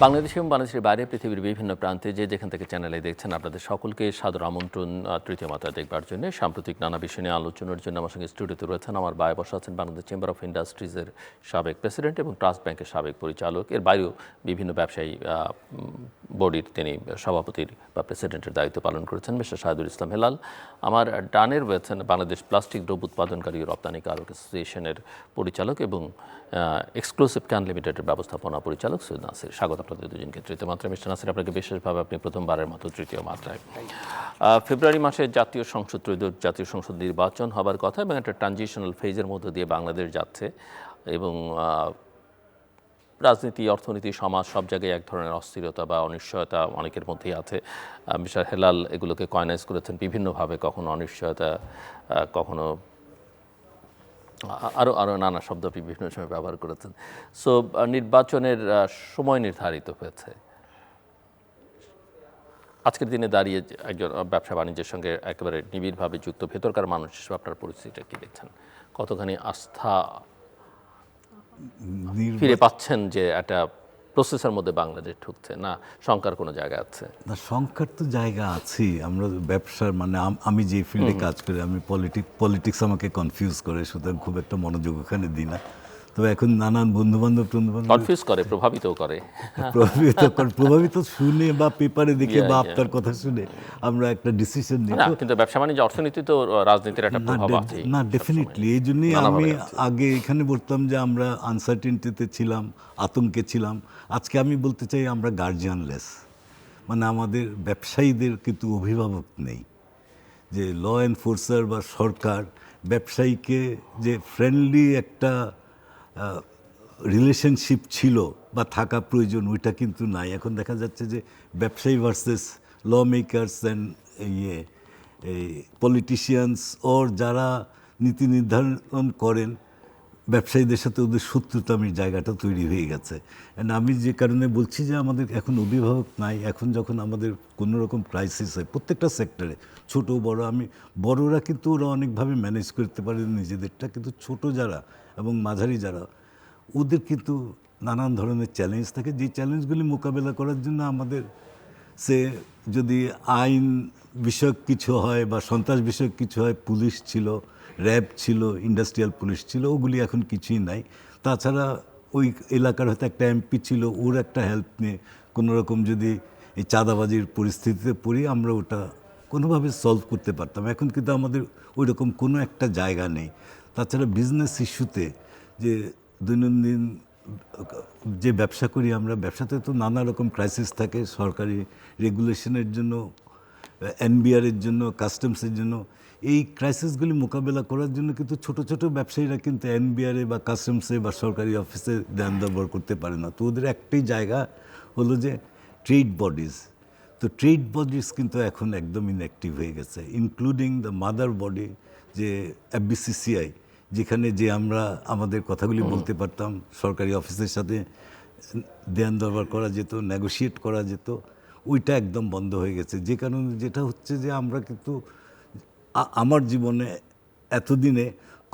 বাংলাদেশ এবং বাংলাদেশের বাইরে পৃথিবীর বিভিন্ন প্রান্তে যেখান থেকে চ্যানেলে দেখছেন আপনাদের সকলকে সাদর আমন্ত্রণ তৃতীয় মাত্রা দেখবার জন্য। সাম্প্রতিক নানা বিষয় নিয়ে আলোচনার জন্য আমার সঙ্গে স্টুডিওতে রয়েছেন আমার বায়ে বসা আছেন বাংলাদেশ চেম্বার অফ ইন্ডাস্ট্রিজের সাবেক প্রেসিডেন্ট এবং ট্রাস্ট ব্যাংকের সাবেক পরিচালক, এর বাইরেও বিভিন্ন ব্যবসায়ী বডির তিনি সভাপতির বা প্রেসিডেন্টের দায়িত্ব পালন করেছেন মিস্টার শাহিদুল ইসলাম হেলাল। আমার ডানে রয়েছেন বাংলাদেশ প্লাস্টিক দ্রব্য উৎপাদনকারী ও রপ্তানিকারক অ্যাসোসিয়েশনের পরিচালক এবং এক্সক্লুসিভ ক্যান লিমিটেডের ব্যবস্থাপনা পরিচালক সৈয়দ নাসির। স্বাগত আপনাদের দুজনকে তৃতীয় মাত্রায়। মিস্টার নাসির, আপনাকে বিশেষভাবে আপনি প্রথমবারের মতো তৃতীয় মাত্রায়। ফেব্রুয়ারি মাসে জাতীয় সংসদ নির্বাচন হবার কথা এবং একটা ট্রানজিশনাল ফেজের মধ্য দিয়ে বাংলাদেশ যাচ্ছে এবং রাজনীতি, অর্থনীতি, সমাজ সব জায়গায় এক ধরনের অস্থিরতা বা অনিশ্চয়তা অনেকের মধ্যেই আছে। মিস্টার হেলাল এগুলোকে কয়নাইজ করেছেন বিভিন্নভাবে, কখনো অনিশ্চয়তা, কখনো আরও নানা শব্দ আপনি বিভিন্ন সময় ব্যবহার করেছেন। সো নির্বাচনের সময় নির্ধারিত হয়েছে। আজকের দিনে দাঁড়িয়ে একজন ব্যবসা বাণিজ্যের সঙ্গে একেবারে নিবিড়ভাবে যুক্ত ভেতরকার মানুষ হিসেবে আপনার পরিস্থিতিটা কী দেখছেন? কতখানি আস্থা ফিরে পাচ্ছেন যে একটা প্রসেসের মধ্যে বাংলাদেশ ঢুকছে, না শঙ্কার কোনো জায়গা আছে? না, শঙ্কার তো জায়গা আছেই। আমরা ব্যবসার আমি যে ফিল্ডে কাজ করি, আমি পলিটিক্স আমাকে কনফিউজ করে, সুতরাং খুব একটা মনোযোগ ওখানে দিই না। তবে এখন নানান বন্ধুবান্ধব কনফিউজ করে, প্রভাবিতও করে। প্রভাবিত শুনে বা পেপারে দেখে বা আপনার কথা শুনে আমরা একটা ডিসিশন নিই। কিন্তু ব্যবসা বাণিজ্য, অর্থনীতি তো রাজনীতির একটা প্রভাব আছে। না, ডেফিনেটলি। এই জন্যই আমি আগে এখানে বলতাম যে আমরা আনসার্টেনিটিতে ছিলাম, আতঙ্কে ছিলাম। আজকে আমি বলতে চাই আমরা গার্জিয়ানলেস, মানে আমাদের ব্যবসায়ীদের কিন্তু অভিভাবক নেই। যে ল এনফোর্সার বা সরকার ব্যবসায়ীকে যে ফ্রেন্ডলি একটা রিলেশনশিপ ছিল বা থাকা প্রয়োজন, ওইটা কিন্তু নাই। এখন দেখা যাচ্ছে যে ব্যবসায়ী ভার্সেস ল মেকার্স অ্যান্ড এই পলিটিশিয়ানস ওর যারা নীতি নির্ধারণ করেন, ব্যবসায়ীদের সাথে ওদের শত্রুতামির জায়গাটা তৈরি হয়ে গেছে। অ্যান্ড আমি যে কারণে বলছি যে আমাদের এখন অভিভাবক নাই। এখন যখন আমাদের কোনো রকম ক্রাইসিস হয় প্রত্যেকটা সেক্টরে, ছোট বড়, বড়রা কিন্তু ওরা অনেকভাবে ম্যানেজ করতে পারে নিজেদেরটা, কিন্তু ছোট যারা এবং মাঝারি যারা, ওদের কিন্তু নানান ধরনের চ্যালেঞ্জ থাকে। যে চ্যালেঞ্জগুলি মোকাবেলা করার জন্য আমাদের যদি আইন বিষয়ক কিছু হয় বা সন্ত্রাস বিষয়ক কিছু হয়, পুলিশ ছিল, র্যাব ছিল, ইন্ডাস্ট্রিয়াল পুলিশ ছিল, ওগুলি এখন কিছুই নাই। তাছাড়া ওই এলাকার হয়তো একটা এমপি ছিল, ওর একটা হেল্প নিয়ে কোনো রকম যদি এই চাঁদাবাজির পরিস্থিতিতে পড়ি, আমরা ওটা কোনোভাবে সলভ করতে পারতাম। এখন কিন্তু আমাদের ওই রকম কোনো একটা জায়গা নেই। তাছাড়া বিজনেস ইস্যুতে যে দৈনন্দিন যে ব্যবসা করি আমরা, ব্যবসাতে তো নানা রকম ক্রাইসিস থাকে, সরকারি রেগুলেশনের জন্য, এনবিআরের জন্য, কাস্টমসের জন্য। এই ক্রাইসিসগুলি মোকাবেলা করার জন্য কিন্তু ছোট ছোট ব্যবসায়ীরা কিন্তু এনবিআরে বা কাস্টমসে বা সরকারি অফিসে ধ্যান ব্যবহার করতে পারে না। তো ওদের একটাই জায়গা হলো যে ট্রেড বডিজ। তো ট্রেড বডিজ কিন্তু এখন একদম ইনঅ্যাক্টিভ হয়ে গেছে, ইনক্লুডিং দ্য মাদার বডি যে এফবিসিসিআই, যেখানে যে আমরা আমাদের কথাগুলি বলতে পারতাম, সরকারি অফিসের সাথে ধ্যান দরবার করা যেত, নেগোশিয়েট করা যেত, ওইটা একদম বন্ধ হয়ে গেছে। যে কারণে যেটা হচ্ছে যে আমরা কিন্তু আমার জীবনে এতদিনে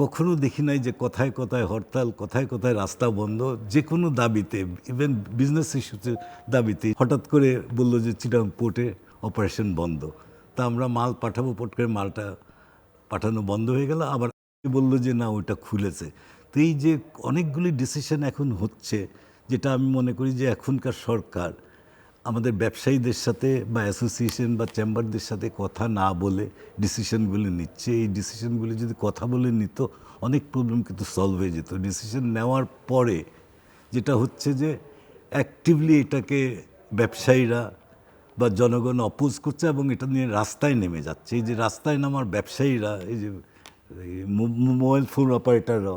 কখনো দেখি নাই যে কথায় কথায় হরতাল, কথায় কথায় রাস্তা বন্ধ, যে কোনো দাবিতে, ইভেন বিজনেস ইস্যুতে দাবিতে হঠাৎ করে বললো যে চিটাগং পোর্টে অপারেশন বন্ধ। তা আমরা মাল পাঠাবো, পট করে মালটা পাঠানো বন্ধ হয়ে গেল, আবার বললো যে না ওইটা খুলেছে। তো এই যে অনেকগুলি ডিসিশন এখন হচ্ছে, যেটা আমি মনে করি যে এখনকার সরকার আমাদের ব্যবসায়ীদের সাথে বা অ্যাসোসিয়েশন বা চেম্বারদের সাথে কথা না বলে ডিসিশনগুলি নিচ্ছে। এই ডিসিশনগুলি যদি কথা বলে নিত, অনেক প্রবলেম কিন্তু সলভ হয়ে যেত। ডিসিশন নেওয়ার পরে যেটা হচ্ছে যে অ্যাক্টিভলি এটাকে ব্যবসায়ীরা বা জনগণ অপোজ করছে এবং এটা নিয়ে রাস্তায় নেমে যাচ্ছে। এই যে রাস্তায় নামার ব্যবসায়ীরা, এই যে মোবাইল ফোন অপারেটররা,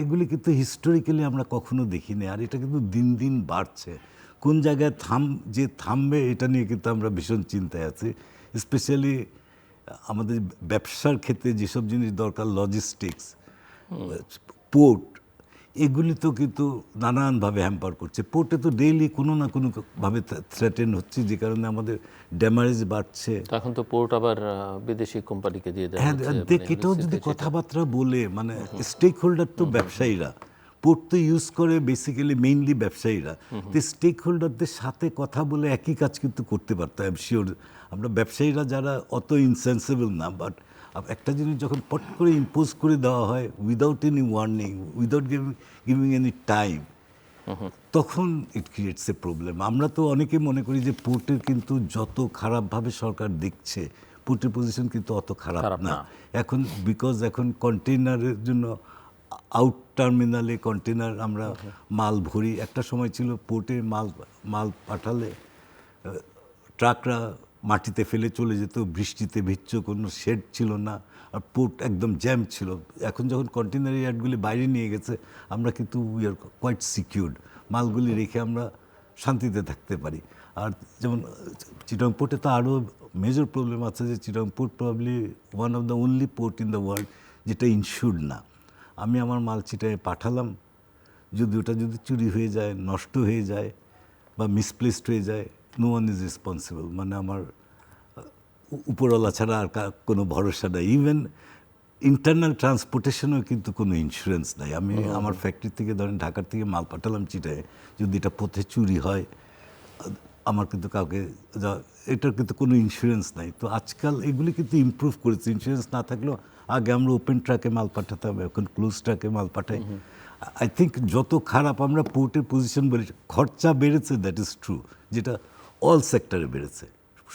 এগুলি কিন্তু হিস্টোরিক্যালি আমরা কখনো দেখিনি। আর এটা কিন্তু দিন দিন বাড়ছে। কোন জায়গায় থামবে এটা নিয়ে কিন্তু আমরা ভীষণ চিন্তায় আছি। স্পেশালি আমাদের ব্যবসার ক্ষেত্রে যেসব জিনিস দরকার, লজিস্টিক্স, পোর্ট, এগুলি তো কিন্তু নানানভাবে হ্যাম্পার করছে। পোর্টে তো ডেইলি কোনো না কোনোভাবে থ্রেটেন হচ্ছে, যে কারণে আমাদের ড্যামেজ বাড়ছে। এখন তো পোর্ট আবার বিদেশি কোম্পানিকে দিয়ে দেয়। হ্যাঁ, এটাও যদি কথাবার্তা বলে, মানে স্টেক হোল্ডার তো ব্যবসায়ীরা, পোর্ট তো ইউজ করে বেসিক্যালি মেইনলি ব্যবসায়ীরা, তো স্টেক হোল্ডারদের সাথে কথা বলে একই কাজ কিন্তু করতে পারতো। আই এম শিওর আমরা ব্যবসায়ীরা যারা অত ইনসেন্সিবল না, বাট একটা জিনিস যখন পট করে ইম্পোজ করে দেওয়া হয় without any warning, without giving any time, তখন ইট ক্রিয়েটস এ প্রবলেম। আমরা তো অনেকে মনে করি যে পোর্টের কিন্তু যত খারাপভাবে সরকার দেখছে, পোর্টের পজিশন কিন্তু অত খারাপ না এখন, বিকজ এখন কন্টেইনারের জন্য আউট টার্মিনালে কন্টেইনার আমরা মাল ভরি। একটা সময় ছিল পোর্টে মাল পাঠালে ট্রাকরা মাটিতে ফেলে চলে যেত, বৃষ্টিতে ভিজছ, কোনো শেড ছিল না, আর পোর্ট একদম জ্যাম ছিল। এখন যখন কন্টেইনার ইয়ার্ডগুলি বাইরে নিয়ে গেছে, আমরা কিন্তু উই আর কোয়াইট সিকিউরড, মালগুলি রেখে আমরা শান্তিতে থাকতে পারি। আর যেমন চিটাগং পোর্টে তো আরও মেজর প্রবলেম আছে যে Chittagong port probably one of the only port in the world যেটা ইনস্যুর্ড না। আমি আমার মাল চিটায় পাঠালাম, ওটা যদি চুরি হয়ে যায়, নষ্ট হয়ে যায় বা মিসপ্লেসড হয়ে যায়, নো ওয়ান ইজ রেসপন্সিবল, মানে আমার উপরওয়ালা ছাড়া আর কোনো ভরসা নাই। ইভেন ইন্টারনাল ট্রান্সপোর্টেশনেও কিন্তু কোনো ইন্স্যুরেন্স নাই। আমি আমার ফ্যাক্টরি থেকে ধরেন ঢাকার থেকে মাল পাঠালাম চিটায়, যদি এটা পথে চুরি হয়, আমার কিন্তু কাউকে এটার কিন্তু কোনো ইন্স্যুরেন্স নাই। তো আজকাল এগুলি কিন্তু ইমপ্রুভ করেছে, ইন্স্যুরেন্স না থাকলেও আগে আমরা ওপেন ট্রাকে মাল পাঠাতাম, এখন ক্লোজ ট্রাকে মাল পাঠাই। আই থিঙ্ক যত খারাপ আমরা পোর্টের পজিশন বলি, খরচা বেড়েছে, দ্যাট ইজ ট্রু, যেটা অল সেক্টরে বেড়েছে,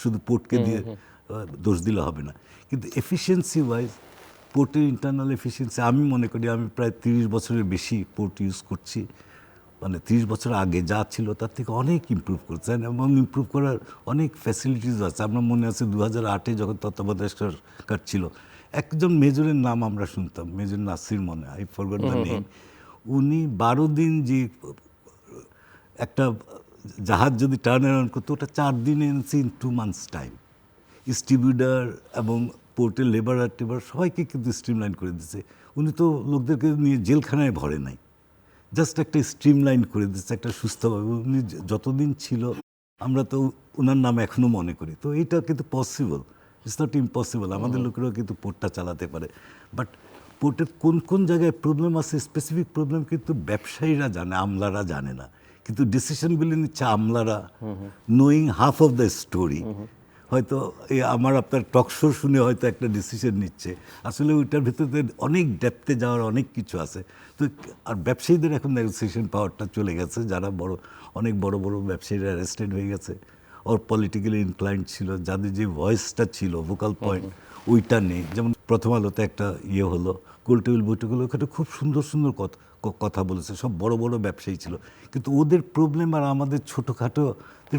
শুধু পোর্টকে দিয়ে দোষ দিলে হবে না। কিন্তু এফিসিয়েন্সি ওয়াইজ পোর্টের ইন্টারনাল এফিসিয়েন্সি আমি মনে করি, আমি প্রায় 30 বছরের বেশি পোর্ট ইউজ করছি, মানে 30 বছর আগে যা ছিল তার থেকে অনেক ইমপ্রুভ করছেন, এবং ইমপ্রুভ করার অনেক ফ্যাসিলিটিস আছে। আমার মনে আছে 2008-এ যখন তত্ত্বাবধায়ক সরকার ছিল, একজন মেজরের নাম আমরা শুনতাম, মেজর নাসির, মনে আই ফরগট দ্য নেম। উনি 12 দিন যে একটা জাহাজ যদি টার্ন অ্যারাউন্ড করতো, ওটা 4 দিনে এনেছে ইন 2 months টাইম। ডিস্ট্রিবিউটার এবং পোর্টের লেবার সবাইকে কিন্তু স্ট্রিমলাইন করে দিচ্ছে। উনি তো লোকদেরকে নিয়ে জেলখানায় ভরে নাই, জাস্ট একটা স্ট্রিমলাইন করে দিচ্ছে একটা সুস্থভাবে। উনি যতদিন ছিল আমরা তো ওনার নাম এখনও মনে করি। তো এইটা কিন্তু পসিবল, ইটস নট ইম্পসিবল। আমাদের লোকেরাও কিন্তু পোর্টটা চালাতে পারে, বাট পোর্টের কোন কোন জায়গায় প্রবলেম আছে, স্পেসিফিক প্রবলেম কিন্তু ব্যবসায়ীরা জানে, আমলারা জানে না। কিন্তু ডিসিশনগুলি নিচ্ছে আমলারা, knowing half of the story. হয়তো আমার আপনার টকশো শুনে হয়তো একটা ডিসিশন নিচ্ছে, আসলে ওইটার ভিতরে অনেক ডেপথে যাওয়ার অনেক কিছু আছে। তো আর ব্যবসায়ীদের এখন নেগোসিয়েশন পাওয়ারটা চলে গেছে, যারা অনেক বড় বড় ব্যবসায়ীরা অ্যারেস্টেড হয়ে গেছে, ওর পলিটিক্যালি ইনক্লাইন্ড ছিল, যাদের যে ভয়েসটা ছিল, ভোকাল পয়েন্ট, ওইটা নেই। যেমন প্রথম আলোতে একটা হলো, গোল টেবিল বৈঠক হলো, ওখানে খুব সুন্দর সুন্দর কথা বলেছে, সব বড় বড় ব্যবসায়ী ছিল, কিন্তু ওদের প্রবলেম আর আমাদের ছোটোখাটো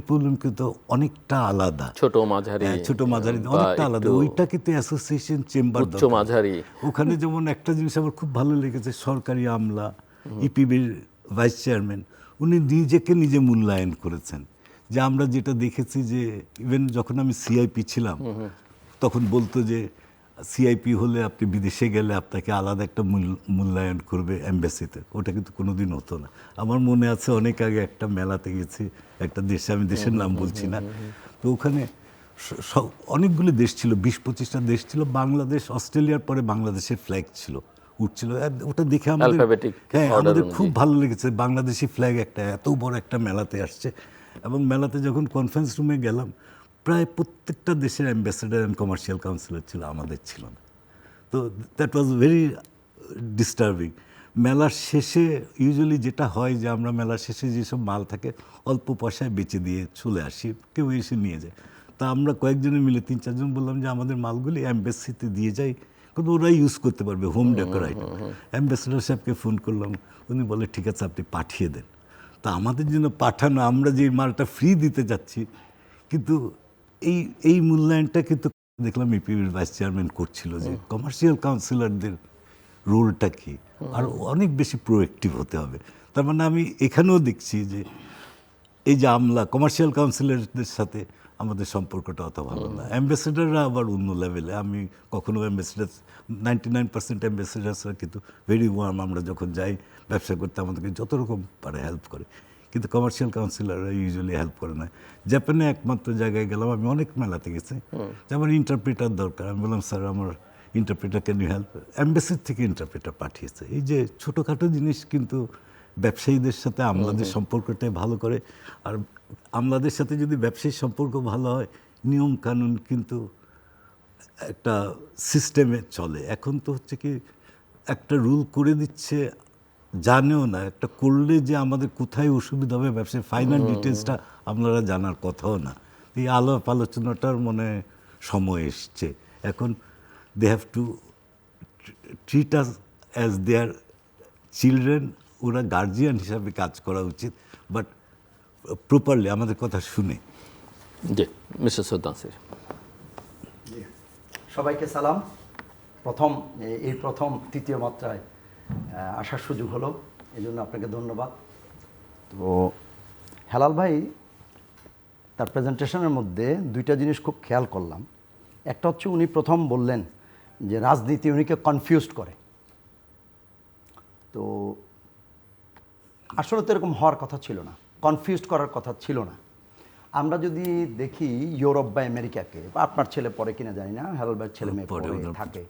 প্রবলেম কিন্তু অনেকটা আলাদা। ছোট মাঝারি অনেকটা আলাদা। ওইটা কিন্তু অ্যাসোসিয়েশন চেম্বার, উচ্চ মাঝারি। ওখানে যেমন একটা জিনিস আমার খুব ভালো লেগেছে, সরকারি আমলা, ইপিবির ভাইস চেয়ারম্যান, উনি নিজেকে নিজে মূল্যায়ন করেছেন। যে আমরা যেটা দেখেছি যে ইভেন যখন আমি সিআইপি ছিলাম, তখন বলতো যে সিআইপি হলে আপনি বিদেশে গেলে আপনাকে আলাদা একটা মূল্যায়ন করবে এম্বাসিতে। ওটা কিন্তু কোনোদিন হতো না। আমার মনে আছে অনেক আগে একটা মেলাতে গেছি একটা দেশে, আমি দেশের নাম বলছি না, তো ওখানে অনেকগুলো দেশ ছিল, 20-25টা দেশ ছিল, বাংলাদেশ, অস্ট্রেলিয়ার পরে বাংলাদেশের ফ্ল্যাগ ছিল, উঠছিল। ওটা দেখে আমাদের আমাদের খুব ভালো লেগেছে, বাংলাদেশি ফ্ল্যাগ একটা এত বড় একটা মেলাতে আসছে। এবং মেলাতে যখন কনফারেন্স রুমে গেলাম, প্রায় প্রত্যেকটা দেশের অ্যাম্বাসেডার অ্যান্ড কমার্শিয়াল কাউন্সিলর ছিল, আমাদের ছিল না। তো দ্যাট ওয়াজ ভেরি ডিস্টার্বিং। মেলার শেষে ইউজুয়ালি যেটা হয় যে আমরা মেলার শেষে যেসব মাল থাকে অল্প পয়সায় বেচে দিয়ে চলে আসি, কেউ এসে নিয়ে যায়। তা আমরা কয়েকজনে মিলে 3-4 জন বললাম যে আমাদের মালগুলি অ্যাম্বাসিতে দিয়ে যাই, কিন্তু ওরাই ইউজ করতে পারবে, হোম ডেকোর আইটেম। অ্যাম্বাসেডার সাহেবকে ফোন করলাম, উনি বলে ঠিক আছে আপনি পাঠিয়ে দেন। তা আমাদের জন্য পাঠানো, আমরা যে মালটা ফ্রি দিতে যাচ্ছি, কিন্তু এই মূল্যায়নটা কিন্তু দেখলাম ইপিবির ভাইস চেয়ারম্যান করছিল, যে কমার্শিয়াল কাউন্সিলরদের রোলটা কি, আর অনেক বেশি প্রোঅ্যাক্টিভ হতে হবে। তার মানে আমি এখানেও দেখছি যে এই যে আমলা, কমার্শিয়াল কাউন্সিলরদের সাথে আমাদের সম্পর্কটা অত ভালো না। অ্যাম্বাসেডাররা আবার অন্য লেভেলে। আমি কখনো 99% অ্যাম্বাসেডার্সরা কিন্তু ভেরি ওয়ার্ম। আমরা যখন যাই ব্যবসা করতে আমাদেরকে যত রকম পারে হেল্প করে, কিন্তু কমার্শিয়াল কাউন্সিলররা ইউজুয়ালি হেল্প করে না। জাপানে একমাত্র জায়গায় গেলাম, আমি অনেক মেলাতে গেছি, যে আমার ইন্টারপ্রেটার দরকার। আমি বললাম স্যার আমার ইন্টারপ্রেটার ক্যান ইউ হেল্প, অ্যাম্বাসির থেকে ইন্টারপ্রেটার পাঠিয়েছে। এই যে ছোটোখাটো জিনিস কিন্তু ব্যবসায়ীদের সাথে আমলাদের সম্পর্কটাই ভালো করে। আর আমলাদের সাথে যদি ব্যবসায়ীর সম্পর্ক ভালো হয়, নিয়ম কানুন কিন্তু একটা সিস্টেমে চলে। এখন তো হচ্ছে কি একটা রুল করে দিচ্ছে, জানেও না একটা করলে যে আমাদের কোথায় অসুবিধা হবে ব্যবসায় ফাইনাল ডিটেলসটা আপনারা জানার কথাও না। এই আলাপ আলোচনাটার মনে সময় এসছে এখন। They have to treat us as their children, ওরা গার্জিয়ান হিসাবে কাজ করা উচিত, বাট প্রপারলি আমাদের কথা শুনে। জি মিস্টার সৈয়দ নাসির। সবাইকে সালাম। প্রথম তৃতীয় মাত্রায় আসার সুযোগ হলো, এই জন্য আপনাকে ধন্যবাদ। তো হেলাল ভাই তার প্রেজেন্টেশনের মধ্যে দুইটা জিনিস খুব খেয়াল করলাম। একটা হচ্ছে উনি প্রথম বললেন যে রাজনীতি উনিকে কনফিউজড করে। তো আসলে তো এরকম হওয়ার কথা ছিল না, কনফিউজড করার কথা ছিল না। আমরা যদি দেখি ইউরোপ বা আমেরিকাকে, বা আপনার ছেলে পড়ে কিনা জানি না, হেলাল ভাইয়ের ছেলে মেয়ে পড়ে থাকে,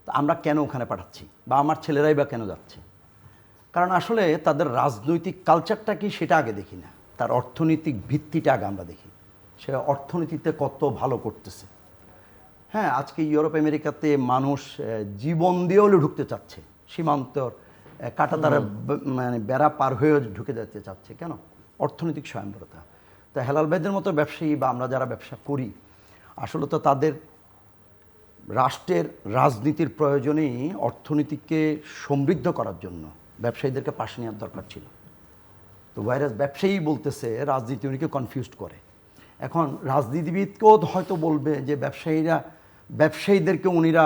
তো আমরা কেন ওখানে পাঠাচ্ছি বা আমার ছেলেরাই বা কেন যাচ্ছে? কারণ আসলে তাদের রাজনৈতিক কালচারটা কি সেটা আগে দেখি না, তার অর্থনৈতিক ভিত্তিটা আগে আমরা দেখি, সে অর্থনীতিতে কত ভালো করতেছে। হ্যাঁ, আজকে ইউরোপ আমেরিকাতে মানুষ জীবন দিয়ে হলেও ঢুকতে চাচ্ছে, সীমান্তর কাঁটাতারা মানে বেড়া পার হয়েও ঢুকে যেতে চাচ্ছে। কেন? অর্থনৈতিক স্বয়ংবরতা। তো হেলাল ভাইদের মতো ব্যবসায়ী বা আমরা যারা ব্যবসা করি, আসলে তো তাদের রাষ্ট্রের রাজনীতির প্রয়োজনেই অর্থনীতিকে সমৃদ্ধ করার জন্য ব্যবসায়ীদেরকে পাশে নেওয়ার দরকার ছিল। তো ভাইরাস ব্যবসায়ী বলতেছে রাজনীতি উনিকে কনফিউজড করে। এখন রাজনীতিবিদকেও হয়তো বলবে যে ব্যবসায়ীদেরকে উনিরা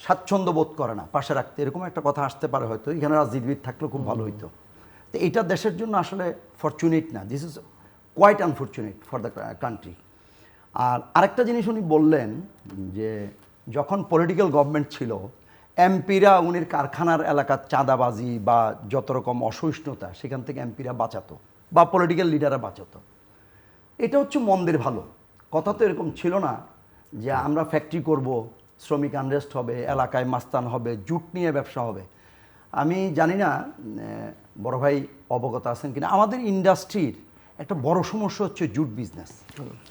স্বাচ্ছন্দ্য বোধ করে না পাশে রাখতে, এরকম একটা কথা আসতে পারে হয়তো। এখানে রাজনীতিবিদ থাকলেও খুব ভালো হইতো। তো এটা দেশের জন্য আসলে ফরচুনেট না, this is quite unfortunate for the country. আর আরেকটা জিনিস উনি বললেন যে যখন পলিটিক্যাল গভর্নমেন্ট ছিল, এমপিরা উনির কারখানার এলাকার চাঁদাবাজি বা যত রকম অসহিষ্ণুতা সেখান থেকে এমপিরা বাঁচাতো বা পলিটিক্যাল লিডাররা বাঁচাতো। এটা হচ্ছে মন্দের ভালো কথা। তো এরকম ছিল না যে আমরা ফ্যাক্টরি করব, শ্রমিক আনরেস্ট হবে, এলাকায় মাস্তান হবে, জুট নিয়ে ব্যবসা হবে। আমি জানি না বড় ভাই অবগত আছেন কিনা, আমাদের ইন্ডাস্ট্রির একটা বড় সমস্যা হচ্ছে জুট বিজনেস,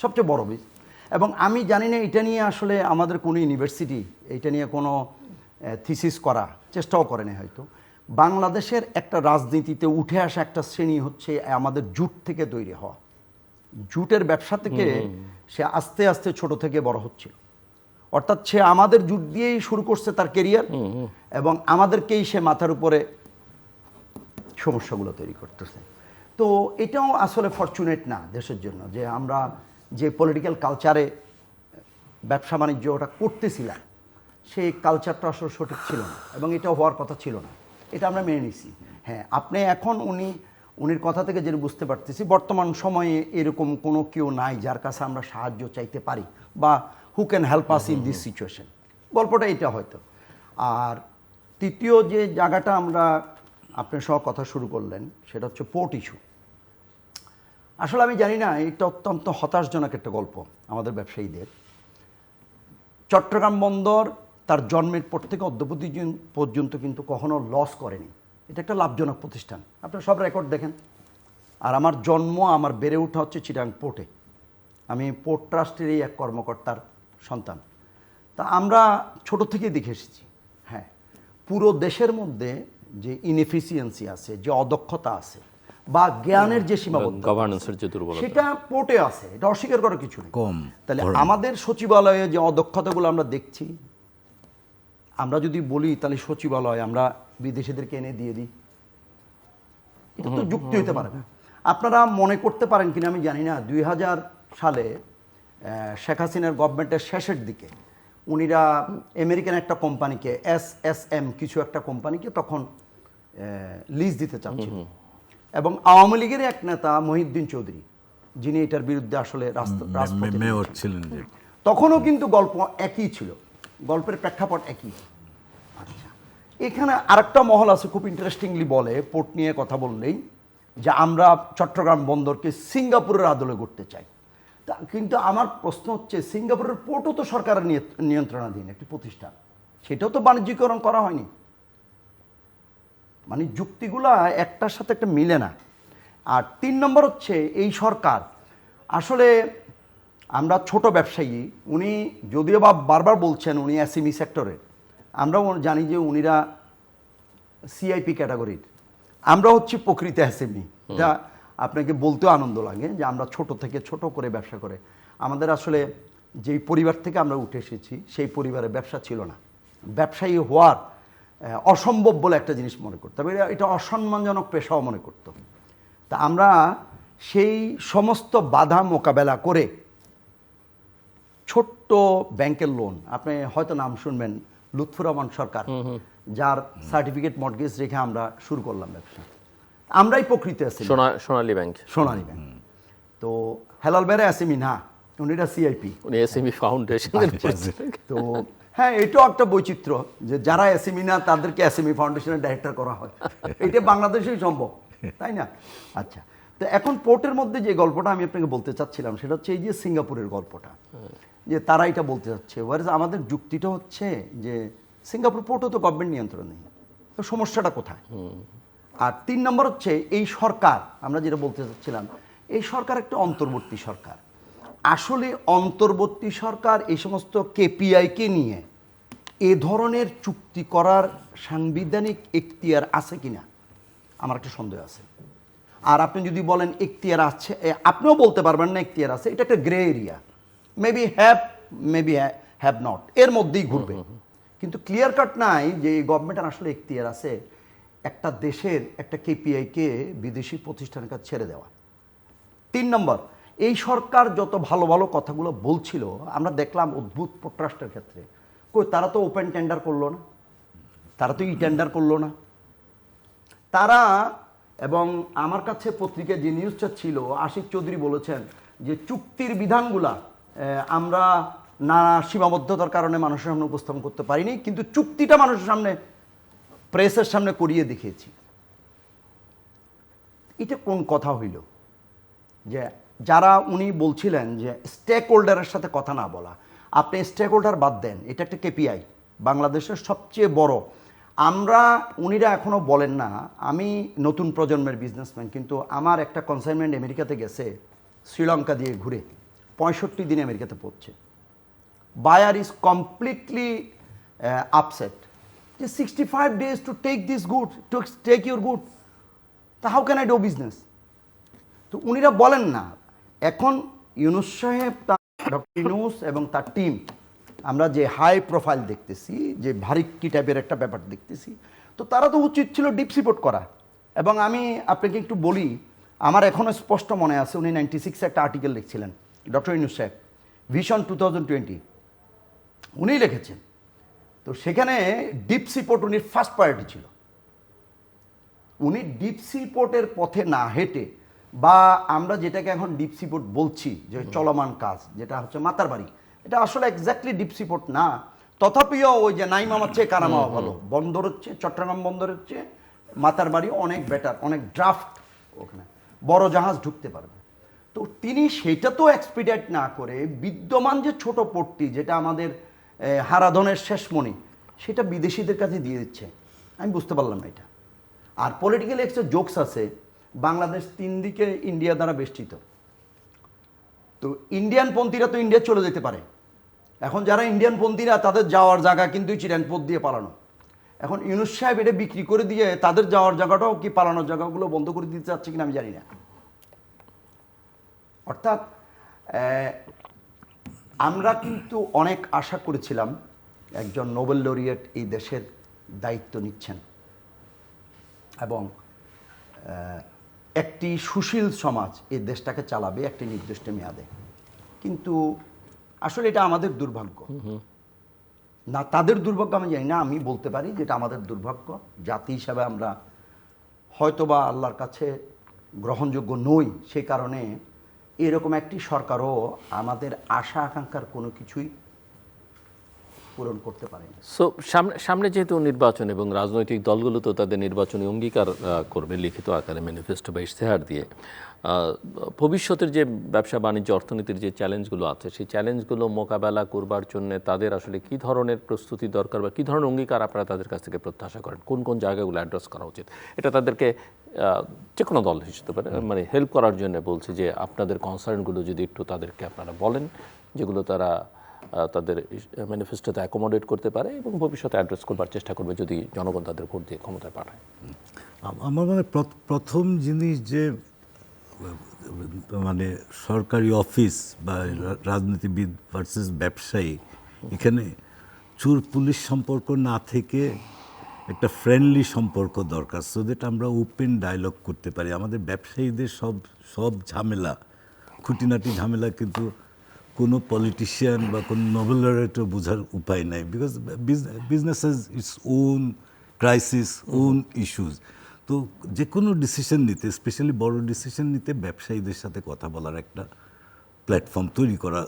সবচেয়ে বড় বিজনেস। এবং আমি জানি না এটা নিয়ে আসলে আমাদের কোনো ইউনিভার্সিটি এটা নিয়ে কোনো থিসিস করা চেষ্টাও করেনি হয়তো। বাংলাদেশের একটা রাজনীতিতে উঠে আসা একটা শ্রেণী হচ্ছে আমাদের জুট থেকে তৈরি হওয়া, জুটের ব্যবসা থেকে সে আস্তে আস্তে ছোট থেকে বড় হচ্ছিল। অর্থাৎ সে আমাদের জুট দিয়েই শুরু করছে তার কেরিয়ার, এবং আমাদেরকেই সে মাথার উপরে সমস্যাগুলো তৈরি করতেছে। তো এটাও আসলে ফরচুনেট না দেশের জন্য, যে আমরা যে পলিটিক্যাল কালচারে ব্যবসা বাণিজ্য ওটা করতেছিলাম, সেই কালচারটা আসলে সঠিক ছিল না, এবং এটা হওয়ার কথা ছিল না। এটা আমরা মেনে নিছি। হ্যাঁ, আপনি এখন উনির কথা থেকে যেটা বুঝতে পারতেছি, বর্তমান সময়ে এরকম কোনো কেউ নাই যার কাছে আমরা সাহায্য চাইতে পারি, বা who can help us in this situation. গল্পটা এটা হয়তো। আর তৃতীয় যে জায়গাটা আমরা আপনার সহ কথা শুরু করলেন, সেটা হচ্ছে পোর্ট ইস্যু। আসলে আমি জানি না, এটা অত্যন্ত হতাশজনক একটা গল্প আমাদের ব্যবসায়ীদের। চট্টগ্রাম বন্দর তার জন্মের পর থেকে অদ্যবধি পর্যন্ত কিন্তু কখনো লস করেনি। এটা একটা লাভজনক প্রতিষ্ঠান, আপনারা সব রেকর্ড দেখেন। আর আমার জন্ম, আমার বেড়ে ওঠা হচ্ছে চিটাং পোর্টে। আমি পোর্ট ট্রাস্টেরই এক কর্মকর্তার সন্তান। তা আমরা ছোট থেকেই দেখে এসেছি, হ্যাঁ, পুরো দেশের মধ্যে যে ইনএফিসিয়েন্সি আছে, যে অদক্ষতা আছে, বা জ্ঞানের যে সীমাবদ্ধতা, গভর্নেন্সের যে দুর্বলতা, সেটা পোর্টে আছে, এটা অস্বীকার করার কিছু নেই। কম। তাহলে আমাদের সচিবালয়ে যে অদক্ষতাগুলো আমরা দেখছি, আমরা যদি বলি তাহলে সচিবালয় আমরা বিদেশিদেরকে এনে দিয়ে দিই, এটা তো যুক্তি হতে পারে না। আপনারা মনে করতে পারেন কিনা আমি জানি না, 2000 সালে শেখ হাসিনার গভর্নমেন্টের শেষের দিকে উনিরা আমেরিকান একটা কোম্পানিকে, SSM কিছু একটা কোম্পানিকে তখন লিজ দিতে চাচ্ছিল, এবং আওয়ামী লীগের এক নেতা মহিউদ্দিন চৌধুরী, যিনি এটার বিরুদ্ধে আসলে মেয়র ছিলেন, যে তখনও কিন্তু গল্প একই ছিল, গল্পের প্রেক্ষাপট একই। আচ্ছা, এখানে আরেকটা মহল আছে খুব ইন্টারেস্টিংলি বলে, পোর্ট নিয়ে কথা বললেই, যে আমরা চট্টগ্রাম বন্দরকে সিঙ্গাপুরের আদলে করতে চাই। তো কিন্তু আমার প্রশ্ন হচ্ছে সিঙ্গাপুরের পোর্টও তো সরকারের নিয়ন্ত্রণাধীন একটি প্রতিষ্ঠান, সেটাও তো বাণিজ্যিকরণ করা হয়নি। মানে যুক্তিগুলা একটার সাথে একটা মিলে না। আর 3 নম্বর হচ্ছে এই সরকার আসলে, আমরা ছোট ব্যবসায়ী, উনি যদিও বা বারবার বলছেন উনি এসএমই সেক্টরের, আমরাও জানি যে উনিরা সিআইপি ক্যাটাগরির, আমরা হচ্ছে প্রকৃত এসএমই। এটা আপনাকে বলতেও আনন্দ লাগে যে আমরা ছোট থেকে ছোট করে ব্যবসা করে, আমাদের আসলে যেই পরিবার থেকে আমরা উঠে এসেছি সেই পরিবারে ব্যবসা ছিল না। ব্যবসায়ী হওয়ার অসম্ভব বলে একটা জিনিস মনে করতাম, এটা অসম্মানজনক পেশাও মনে করতাম। তা আমরা সেই সমস্ত বাধা মোকাবেলা করে ছোট্ট ব্যাংকের লোন, আপনি হয়তো নাম শুনবেন লুৎফুর রহমান সরকার, যার সার্টিফিকেট মর্টগেজ রেখে আমরা শুরু করলাম ব্যবসা। আমরাই প্রকৃত আছি সোনালী ব্যাংক। সোনালী ব্যাংক। তো হেলাল বেড়ে এসএমই না, উনিরা সিআইপি, উনি এসএমই ফাউন্ডেশন। তো হ্যাঁ, এটাও একটা বৈচিত্র্য যে যারা এসএমই না তাদেরকে এসএমই ফাউন্ডেশনের ডাইরেক্টর করা হয়, এটা বাংলাদেশেই সম্ভব, তাই না? আচ্ছা, তো এখন পোর্টের মধ্যে যে গল্পটা আমি আপনাকে বলতে চাচ্ছিলাম সেটা হচ্ছে এই যে সিঙ্গাপুরের গল্পটা, যে তারা এটা বলতে চাচ্ছে, আমাদের যুক্তিটা হচ্ছে যে সিঙ্গাপুর পোর্টও তো গভর্নমেন্ট নিয়ন্ত্রণ নেই, তো সমস্যাটা কোথায়? আর 3 নম্বর হচ্ছে এই সরকার, আমরা যেটা বলতে চাচ্ছিলাম, এই সরকার একটা অন্তর্বর্তী সরকার। আসলে অন্তর্বর্তী সরকার এই সমস্ত কেপিআইকে নিয়ে এ ধরনের চুক্তি করার সাংবিধানিক এখতিয়ার আছে কিনা আমার একটা সন্দেহ আছে। আর আপনি যদি বলেন এখতিয়ার আছে, আপনিও বলতে পারবেন না এখতিয়ার আছে, এটা একটা grey area, maybe have not, এর মধ্যেই ঘুরবে। কিন্তু ক্লিয়ার কাট নাই যে গভর্নমেন্টের আসলে এখতিয়ার আছে একটা দেশের একটা কেপিআইকে বিদেশি প্রতিষ্ঠানের কাছে ছেড়ে দেওয়া। 3 নম্বর, এই সরকার যত ভালো ভালো কথাগুলো বলছিল আমরা দেখলাম অদ্ভুত পররাষ্ট্রের ক্ষেত্রে, কই তারা তো ওপেন টেন্ডার করলো না, তারা তো টেন্ডার করলো না তারা। এবং আমার কাছে পত্রিকায় যে নিউজটা ছিল, আশিক চৌধুরী বলেছেন যে চুক্তির বিধানগুলা আমরা নানা সীমাবদ্ধতার কারণে মানুষের সামনে উপস্থাপন করতে পারিনি, কিন্তু চুক্তিটা মানুষের সামনে, প্রেসের সামনে করিয়ে দেখিয়েছি। এটা কোন কথা হইল? যে যারা উনি বলছিলেন যে স্টেক হোল্ডারের সাথে কথা না বলা, আপনি স্টেক হোল্ডার বাদ দেন, এটা একটা কেপিআই, বাংলাদেশের সবচেয়ে বড়। আমরা, উনিরা এখনও বলেন না, আমি নতুন প্রজন্মের বিজনেসম্যান, কিন্তু আমার একটা কনসাইনমেন্ট আমেরিকাতে গেছে শ্রীলঙ্কা দিয়ে ঘুরে, 65 দিন আমেরিকাতে পড়ছে। বায়ার ইজ কমপ্লিটলি আপসেট যে 65 days to take this good, to take your good, তা how can I do business? তো উনিরা বলেন না। এখন ইউনুস সাহেব, ডক্টর ইউনুস এবং তার টিম, আমরা যে হাই প্রোফাইল দেখতেছি, যে ভারিক্কি টাইপের একটা ব্যাপার দেখতেছি, তো তারা তো উচিত ছিল ডিপ সিপোর্ট করা। এবং আমি আপনাকে একটু বলি, আমার এখনও স্পষ্ট মনে আছে উনি 96 একটা আর্টিকেল লিখছিলেন, ডক্টর ইউনুস সাহেব, ভিশন 2020 উনি লিখেছেন। তো সেখানে ডিপ সিপোর্ট উনি ফার্স্ট প্রায়োরিটি ছিল। উনি ডিপ সিপোর্টের পথে না হেঁটে, বা আমরা যেটাকে এখন ডিপ সিপোর্ট বলছি যে চলমান কাজ, যেটা হচ্ছে মাতার বাড়ি, এটা আসলে এক্স্যাক্টলি ডিপ সিপোর্ট না। তথাপিও ওই যে নাই মামার চেয়ে কানামাওয়া ভালো, বন্দর হচ্ছে চট্টগ্রাম বন্দর হচ্ছে মাতার বাড়ি অনেক বেটার, অনেক ড্রাফট, ওখানে বড় জাহাজ ঢুকতে পারবে। তো তিনি সেটা তো এক্সপিডিয়েট না করে বিদ্যমান যে ছোট পোর্টটি, যেটা আমাদের হারাধনের শেষমণি, সেটা বিদেশিদের কাছে দিয়ে দিচ্ছে। আমি বুঝতে পারলাম না এটা। আর পলিটিক্যালি একটা জোকস আছে, বাংলাদেশ 3 দিকে ইন্ডিয়া দ্বারা বেষ্টিত, তো ইন্ডিয়ান পন্থীরা তো ইন্ডিয়া চলে যেতে পারে। এখন যারা ইন্ডিয়ান পন্থীরা, তাদের যাওয়ার জায়গা কিন্তু চিরাংপথ দিয়ে পালানো। এখন ইউনুস সাহেব এটা বিক্রি করে দিয়ে তাদের যাওয়ার জায়গাটাও কি পালানোর জায়গাগুলো বন্ধ করে দিতে চাচ্ছে কিনা আমি জানি না। অর্থাৎ আমরা কিন্তু অনেক আশা করেছিলাম একজন নোবেল লরিয়েট এই দেশের দায়িত্ব নিচ্ছেন এবং একটি সুশীল সমাজ এই দেশটাকে চালাবে একটি নির্দিষ্ট মেয়াদে। কিন্তু আসলে এটা আমাদের দুর্ভাগ্য না, তাদের দুর্ভাগ্য আমি জানি না, আমি বলতে পারি যেটা আমাদের দুর্ভাগ্য। জাতি হিসাবে আমরা হয়তোবা আল্লাহর কাছে গ্রহণযোগ্য নই, সেই কারণে এরকম একটি সরকারও আমাদের আশা আকাঙ্ক্ষার কোনো কিছুই পূরণ করতে পারেনি। সো সামনে যেহেতু নির্বাচন এবং রাজনৈতিক দলগুলো তো তাদের নির্বাচনী অঙ্গীকার করবে লিখিত আকারে ম্যানিফেস্টো বা ইশতেহার দিয়ে, ভবিষ্যতের যে ব্যবসা বাণিজ্য অর্থনীতির যে চ্যালেঞ্জগুলো আছে সেই চ্যালেঞ্জগুলো মোকাবেলা করবার জন্য তাদের আসলে কী ধরনের প্রস্তুতি দরকার বা কী ধরনের অঙ্গীকার আপনারা তাদের কাছ থেকে প্রত্যাশা করেন, কোন কোন জায়গাগুলো অ্যাড্রেস করা উচিত? এটা তাদেরকে যে কোনো দল হিসেবে পারে মানে হেল্প করার জন্য বলছে যে আপনাদের কনসার্নগুলো যদি একটু তাদেরকে আপনারা বলেন, যেগুলো তারা তাদের ম্যানিফেস্টোতে অ্যাকোমোডেট করতে পারে এবং ভবিষ্যতে অ্যাড্রেস করবার চেষ্টা করবে যদি জনগণ তাদের ভোট দিয়ে ক্ষমতায় পাঠায়। আমার মানে প্রথম জিনিস যে মানে সরকারি অফিস বা রাজনীতিবিদ ভার্সেস ব্যবসায়ী, এখানে চোর পুলিশ সম্পর্ক না থেকে একটা ফ্রেন্ডলি সম্পর্ক দরকার, সো দ্যাট আমরা ওপেন ডায়লগ করতে পারি। আমাদের ব্যবসায়ীদের সব ঝামেলা, খুঁটিনাটি ঝামেলা কিন্তু কোনো পলিটিশিয়ান বা কোনো নোবেলরেটর বোঝার উপায় নাই, because business has its own crisis, own issues. তো যে কোনো ডিসিশন নিতে, স্পেশালি বড় ডিসিশন নিতে ব্যবসায়ীদের সাথে কথা বলার একটা প্ল্যাটফর্ম তৈরি করা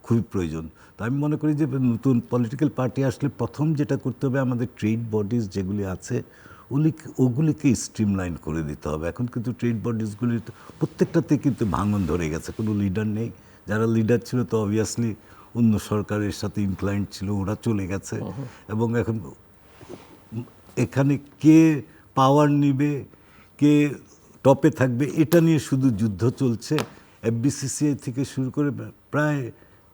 খুবই প্রয়োজন। তো আমি মনে করি যে নতুন পলিটিক্যাল পার্টি আসলে প্রথম যেটা করতে হবে, আমাদের ট্রেড বডিজ যেগুলি আছে ওগুলিকে স্ট্রিমলাইন করে দিতে হবে। এখন কিন্তু ট্রেড বডিজগুলি প্রত্যেকটাতে কিন্তু ভাঙন ধরে গেছে, কোনো লিডার নেই। যারা লিডার ছিল তো অবভিয়াসলি অন্য সরকারের সাথে ইনক্লাইন্ড ছিল, ওরা চলে গেছে। এবং এখন এখানে কে পাওয়ার নিবে, কে টপে থাকবে, এটা নিয়ে শুধু যুদ্ধ চলছে। এফবিসিসিআই থেকে শুরু করে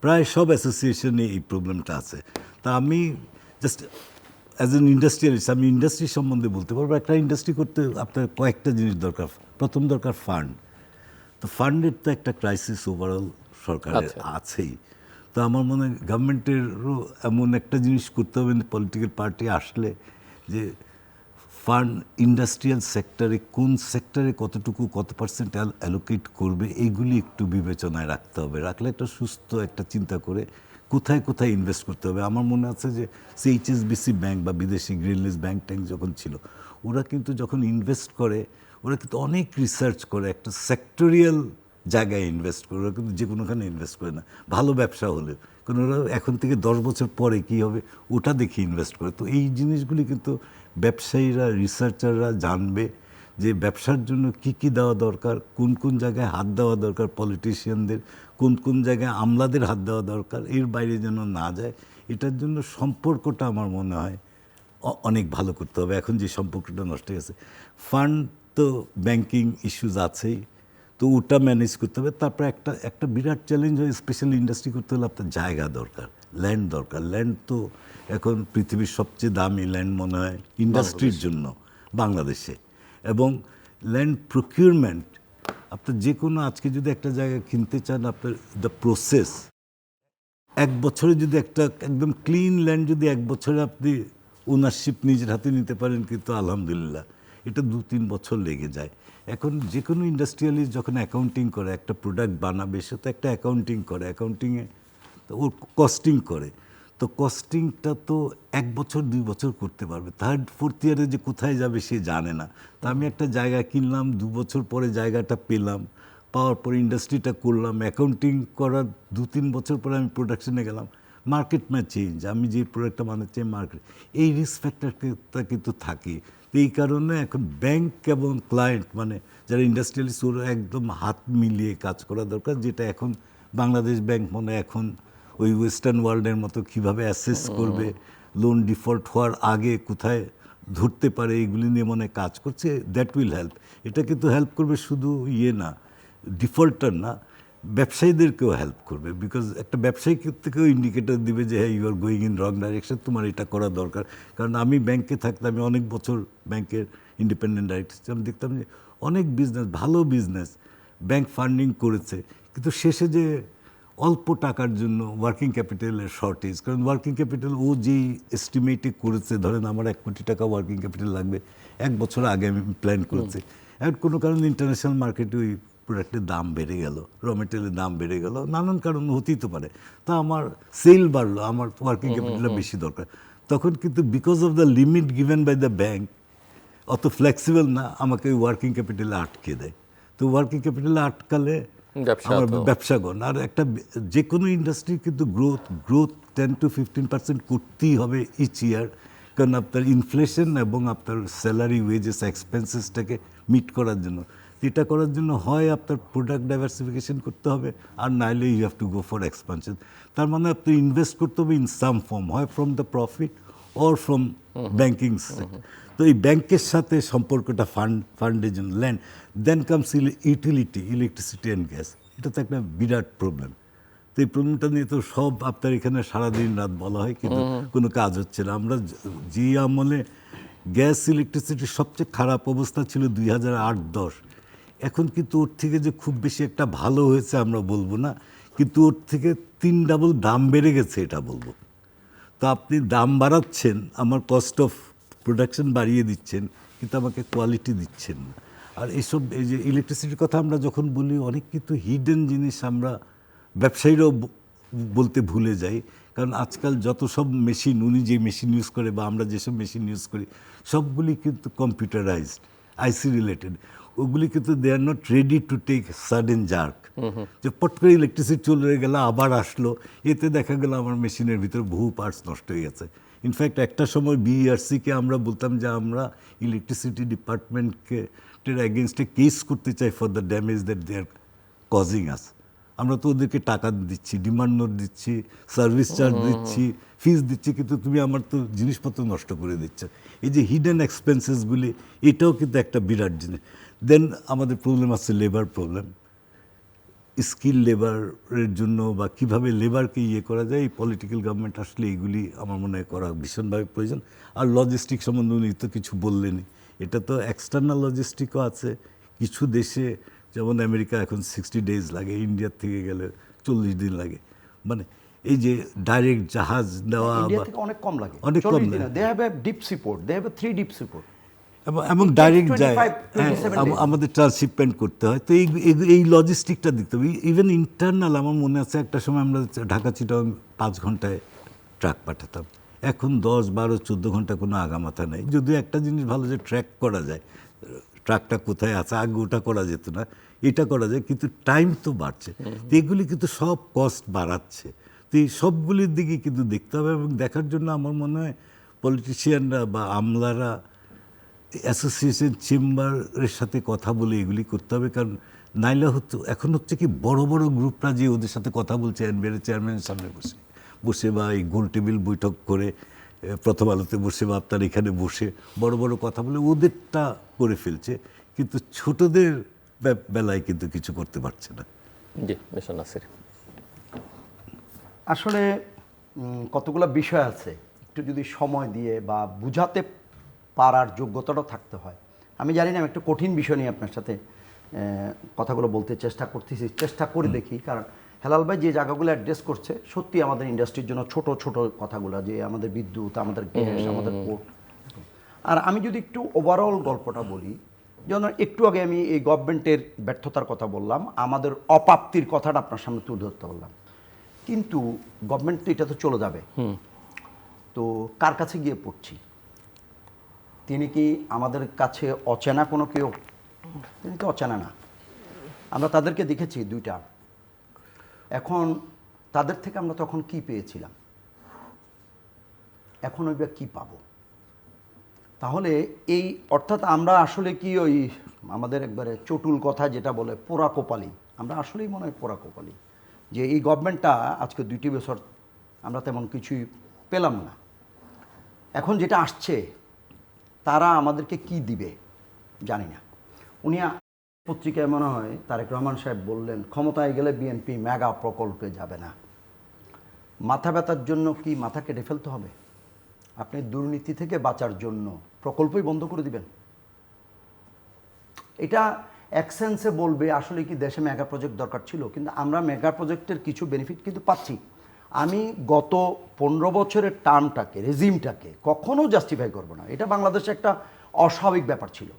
প্রায় সব অ্যাসোসিয়েশনে এই প্রবলেমটা আছে। তা আমি জাস্ট অ্যাজ এন ইন্ডাস্ট্রিয়ালিস্ট আমি ইন্ডাস্ট্রি সম্বন্ধে বলতে পারবো। একটা ইন্ডাস্ট্রি করতে আপনার কয়েকটা জিনিস দরকার। প্রথম দরকার ফান্ড। তো ফান্ডের তো একটা ক্রাইসিস ওভারঅল সরকারের আছেই। তো আমার মনে হয় গভর্নমেন্টেরও এমন একটা জিনিস করতে হবে পলিটিক্যাল পার্টি আসলে, যে ফান্ড ইন্ডাস্ট্রিয়াল সেক্টরে কোন সেক্টরে কতটুকু কত পার্সেন্ট অ্যালোকেট করবে এইগুলি একটু বিবেচনায় রাখতে হবে। রাখলে একটা সুস্থ একটা চিন্তা করে কোথায় কোথায় ইনভেস্ট করতে হবে। আমার মনে আছে যে এইচএসবিসি ব্যাংক বা বিদেশি গ্রিনলিজ ব্যাংক ট্যাঙ্ক যখন ছিল, ওরা কিন্তু যখন ইনভেস্ট করে ওরা কিন্তু অনেক রিসার্চ করে, একটা সেক্টরিয়াল জায়গায় ইনভেস্ট করে, ওরা কিন্তু যে কোনোখানে ইনভেস্ট করে না ভালো ব্যবসা হলে। কারণ ওরা এখন থেকে 10 বছর পরে কী হবে ওটা দেখে ইনভেস্ট করে। তো এই জিনিসগুলি কিন্তু ব্যবসায়ীরা, রিসার্চাররা জানবে যে ব্যবসার জন্য কি কি দেওয়া দরকার, কোন কোন জায়গায় হাত দেওয়া দরকার পলিটিশিয়ানদের, কোন কোন জায়গায় আমলাদের হাত দেওয়া দরকার, এর বাইরে যেন না যায়। এটার জন্য সম্পর্কটা আমার মনে হয় অনেক ভালো করতে হবে। এখন যে সম্পর্কটা নষ্ট হয়ে গেছে, ফান্ড তো ব্যাংকিং ইস্যুজ আছেই, তো ওটা ম্যানেজ করতে হবে। তারপরে একটা বিরাট চ্যালেঞ্জ হয় স্পেশালি ইন্ডাস্ট্রি করতে হলে আপনার জায়গা দরকার, ল্যান্ড দরকার। ল্যান্ড তো এখন পৃথিবীর সবচেয়ে দামি ল্যান্ড মনে হয় ইন্ডাস্ট্রির জন্য বাংলাদেশে। এবং ল্যান্ড প্রকিউরমেন্ট, আপনার যে কোনো আজকে যদি একটা জায়গা কিনতে চান, আপনার দ্য প্রসেস 1 বছরে যদি একটা একদম ক্লিন ল্যান্ড যদি 1 বছরে আপনি ওনারশিপ নিজের হাতে নিতে পারেন, কিন্তু আলহামদুলিল্লাহ এটা 2-3 বছর লেগে যায়। এখন যে কোনো ইন্ডাস্ট্রিয়ালিস্ট যখন অ্যাকাউন্টিং করে, একটা প্রোডাক্ট বানাবে, সে তো একটা অ্যাকাউন্টিং করে, অ্যাকাউন্টিংয়ে তো ওর কস্টিং করে। তো কস্টিংটা তো 1 বছর 2 বছর করতে পারবে, 3rd 4th ইয়ারে যে কোথায় যাবে সে জানে না। তো আমি একটা জায়গা কিনলাম, 2 বছর পরে জায়গাটা পেলাম, পাওয়ার পরে ইন্ডাস্ট্রিটা করলাম, অ্যাকাউন্টিং করার 2-3 বছর পরে আমি প্রোডাকশনে গেলাম, মার্কেট ম্যাচ চেঞ্জ, আমি যে প্রোডাক্টটা বানাচ্ছি মার্কেট, এই রিস্ক ফ্যাক্টরটা কিন্তু থাকে। এই কারণে এখন ব্যাংক এবং ক্লায়েন্ট মানে যারা ইন্ডাস্ট্রিয়ালিস্ট ওরা একদম হাত মিলিয়ে কাজ করা দরকার, যেটা এখন বাংলাদেশ ব্যাংক মনে এখন ওই ওয়েস্টার্ন ওয়ার্ল্ডের মতো কীভাবে অ্যাসেস করবে, লোন ডিফল্ট হওয়ার আগে কোথায় ধরতে পারে, এইগুলি নিয়ে মনে কাজ করছে। That will help. এটা কিন্তু হেল্প করবে শুধু না ডিফল্টার না, ব্যবসায়ীদেরকেও হেল্প করবে। বিকজ একটা ব্যবসায়ী থেকেও ইন্ডিকেটর দিবে যে হ্যাঁ you are going in wrong direction, তোমার এটা করা দরকার। কারণ আমি ব্যাংকে থাকতাম, আমি অনেক বছর ব্যাংকের ইন্ডিপেন্ডেন্ট ডাইরেক্টর ছিলাম, দেখতাম যে অনেক বিজনেস, ভালো বিজনেস ব্যাংক ফান্ডিং করেছে, কিন্তু শেষে যে অল্প টাকার জন্য ওয়ার্কিং ক্যাপিটালের শর্টেজ। কারণ ওয়ার্কিং ক্যাপিটাল ও যেই এস্টিমেটে করেছে, ধরেন আমার 1 কোটি টাকা ওয়ার্কিং ক্যাপিটাল লাগবে, 1 বছর আগে আমি প্ল্যান করেছি, এখন কোনো কারণে ইন্টারন্যাশনাল মার্কেটে ওই প্রোডাক্টের দাম বেড়ে গেল, র মেটেরিয়ালের দাম বেড়ে গেল, নানান কারণ হতেই তো পারে। তা আমার সেল বাড়লো, আমার ওয়ার্কিং ক্যাপিটালটা বেশি দরকার। তখন কিন্তু because of the limit given by the bank, অত ফ্লেক্সিবল না, আমাকে ওই ওয়ার্কিং ক্যাপিটালে আটকে দেয়। তো ওয়ার্কিং ক্যাপিটালে আটকালে ব্যবসা আমার তো- ব্যবসাগণ। আর একটা যে কোনো ইন্ডাস্ট্রি কিন্তু গ্রোথ 10 to 15% করতেই হবে ইচ ইয়ার, কারণ আপনার ইনফ্লেশন এবং আপনার স্যালারি ওয়েজেস এক্সপেন্সেসটাকে মিট করার জন্য। এটা করার জন্য হয় আপনার প্রোডাক্ট ডাইভার্সিফিকেশন করতে হবে, আর নাইলে you have to go for expansion. তার মানে আপনি ইনভেস্ট করতে হবে ইন সাম ফর্ম, হয় from the profit or from banking sector. তো এই ব্যাংকের সাথে সম্পর্কটা ফান্ডের জন্য, land, then comes utility, electricity and gas. এটা তো একটা বিরাট প্রবলেম। তো এই প্রবলেমটা নিয়ে তো সব আপনার এখানে সারাদিন রাত বলা হয়, কিন্তু কোনো কাজ হচ্ছে না। আমরা যে আমলে গ্যাস ইলেকট্রিসিটির সবচেয়ে খারাপ অবস্থা ছিল 2008-10, এখন কিন্তু ওর থেকে যে খুব বেশি একটা ভালো হয়েছে আমরা বলবো না, কিন্তু ওর থেকে 3 ডাবল দাম বেড়ে গেছে এটা বলবো। তো আপনি দাম বাড়াচ্ছেন, আমার কস্ট অফ প্রোডাকশন বাড়িয়ে দিচ্ছেন, কিন্তু আমাকে কোয়ালিটি দিচ্ছেন না। আর এইসব এই যে ইলেকট্রিসিটির কথা আমরা যখন বলি, অনেক কিন্তু হিডেন জিনিস আমরা ব্যবসায়ীরাও বলতে ভুলে যাই। কারণ আজকাল যত সব মেশিন, উনি যে মেশিন ইউজ করে বা আমরা যেসব মেশিন ইউজ করি, সবগুলি কিন্তু কম্পিউটারাইজড, আইসি রিলেটেড। ওগুলি কিন্তু they are not ready to take sudden jerk, যে পট করে ইলেকট্রিসিটি চলে গেল আবার আসলো, এতে দেখা গেল আমার মেশিনের ভিতরে বহু পার্টস নষ্ট হয়ে গেছে। ইনফ্যাক্ট একটা সময় বিইআরসিকে আমরা বলতাম যে আমরা ইলেকট্রিসিটি ডিপার্টমেন্টকে এগেনস্টে কেস করতে চাই for the damage that they are causing us. আমরা তো ওদেরকে টাকা দিচ্ছি, ডিমান্ড নোট দিচ্ছি, সার্ভিস চার্জ দিচ্ছি, ফিস দিচ্ছি, কিন্তু তুমি আমার তো জিনিসপত্র নষ্ট করে দিচ্ছ। এই যে হিডেন এক্সপেন্সেসগুলি, এটাও কিন্তু একটা বিরাট জিনিস। দেন আমাদের প্রবলেম আছে লেবার প্রবলেম, স্কিল লেবারের জন্য বা কীভাবে লেবারকে ইয়ে করা যায়, এই পলিটিক্যাল গভর্নমেন্ট আসলে এইগুলি আমার মনে হয় করা ভীষণভাবে প্রয়োজন। আর লজিস্টিক সম্বন্ধে উনি তো কিছু বললেনই, এটা তো এক্সটার্নাল লজিস্টিকও আছে। কিছু দেশে যেমন আমেরিকা এখন 60 days লাগে, ইন্ডিয়ার থেকে গেলে 40 দিন লাগে। মানে এই যে ডাইরেক্ট জাহাজ দেওয়া ইন্ডিয়া থেকে অনেক কম লাগে, অনেক কম লাগে। They have a deep seaport, they have a 3 deep seaport. এবং ডাইরেক্ট যায়, 27 days। আমাদের ট্রান্সশিপমেন্ট করতে হয়। তো এই লজিস্টিকটা দেখতে হবে। ইভেন ইন্টারনাল, আমার মনে আছে একটা সময় আমরা ঢাকা চিটাগাং 5 ঘন্টায় ট্রাক পাঠাতাম, এখন 10, 12, 14 ঘন্টা কোনো আগামাথা নেই। যদিও একটা জিনিস ভালো যে ট্র্যাক করা যায়, ট্রাকটা কোথায় আছে, আগে ওটা করা যেত না, এটা করা যায়, কিন্তু টাইম তো বাড়ছে। তো এগুলি কিন্তু সব কস্ট বাড়াচ্ছে। তো এই সবগুলির দিকে কিন্তু দেখতে হবে, এবং দেখার জন্য আমার মনে হয় পলিটিশিয়ানরা বা আমলারা অ্যাসোসিয়েশন চেম্বারের সাথে কথা বলে এগুলি করতে হবে। কারণ নাইলে এখন হচ্ছে কি বড় বড় গ্রুপরা যে ওদের সাথে কথা বলছে এনবিআর চেয়ারম্যানের সামনে বসে বা এই গোল টেবিল বৈঠক করে, প্রথম আলোতে বসে বা আপনার এখানে বসে বড় বড় কথা বলে ওদেরটা করে ফেলছে, কিন্তু ছোটদের বেলায় কিন্তু কিছু করতে পারছে না। জি, মিস্টার নাসির। আসলে কতগুলো বিষয় আছে, একটু যদি সময় দিয়ে বা বুঝাতে পারার যোগ্যতাটাও থাকতে হয়। আমি জানি না, আমি একটু কঠিন বিষয় নিয়ে আপনার সাথে কথাগুলো বলতে চেষ্টা করে দেখি। কারণ হেলাল ভাই যে জায়গাগুলো অ্যাড্রেস করছে, সত্যি আমাদের ইন্ডাস্ট্রির জন্য ছোট ছোট কথাগুলো, যে আমাদের বিদ্যুৎ, আমাদের গ্যাস, আমাদের পোর্ট। আর আমি যদি একটু ওভারঅল গল্পটা বলি, যেমন একটু আগে আমি এই গভর্নমেন্টের ব্যর্থতার কথা বললাম, আমাদের অপ্রাপ্তির কথাটা আপনার সামনে তুলে ধরতে বললাম, কিন্তু গভর্নমেন্ট তো এটা তো চলে যাবে, তো কার কাছে গিয়ে পড়ছি? তিনি কি আমাদের কাছে অচেনা কোনো কেউ? তিনি তো অচেনা না। আমরা তাদেরকে দেখেছি 2টা। এখন তাদের থেকে আমরা তখন কি পেয়েছিলাম, এখন ওইটা কি পাবো? তাহলে এই অর্থাৎ আমরা আসলে কি ওই আমাদের একবারে চটুল কথা যেটা বলে পোড়া কপালি, আমরা আসলেই মনে হয় পোড়া কপালি, যে এই গভর্নমেন্টটা আজকে 2 বছর আমরা তেমন কিছুই পেলাম না। এখন যেটা আসছে তারা আমাদেরকে কি দিবে জানি না। উনি পত্রিকায় মনে হয় তারেক রহমান সাহেব বললেন, ক্ষমতায় গেলে বিএনপি মেগা প্রকল্পে যাবে না। মাথা ব্যথার জন্য কি মাথা কেটে ফেলতে হবে? আপনি দুর্নীতি থেকে বাঁচার জন্য প্রকল্পই বন্ধ করে দিবেন? এটা এক সেন্সে বলবে আসলে কি দেশে মেগা প্রজেক্ট দরকার ছিল, কিন্তু আমরা মেগা প্রজেক্টের কিছু বেনিফিট কিন্তু পাচ্ছি। আমি গত 15 বছরের টার্মটাকে, রেজিমটাকে কখনো জাস্টিফাই করব না। এটা বাংলাদেশে একটা অস্বাভাবিক ব্যাপার ছিল,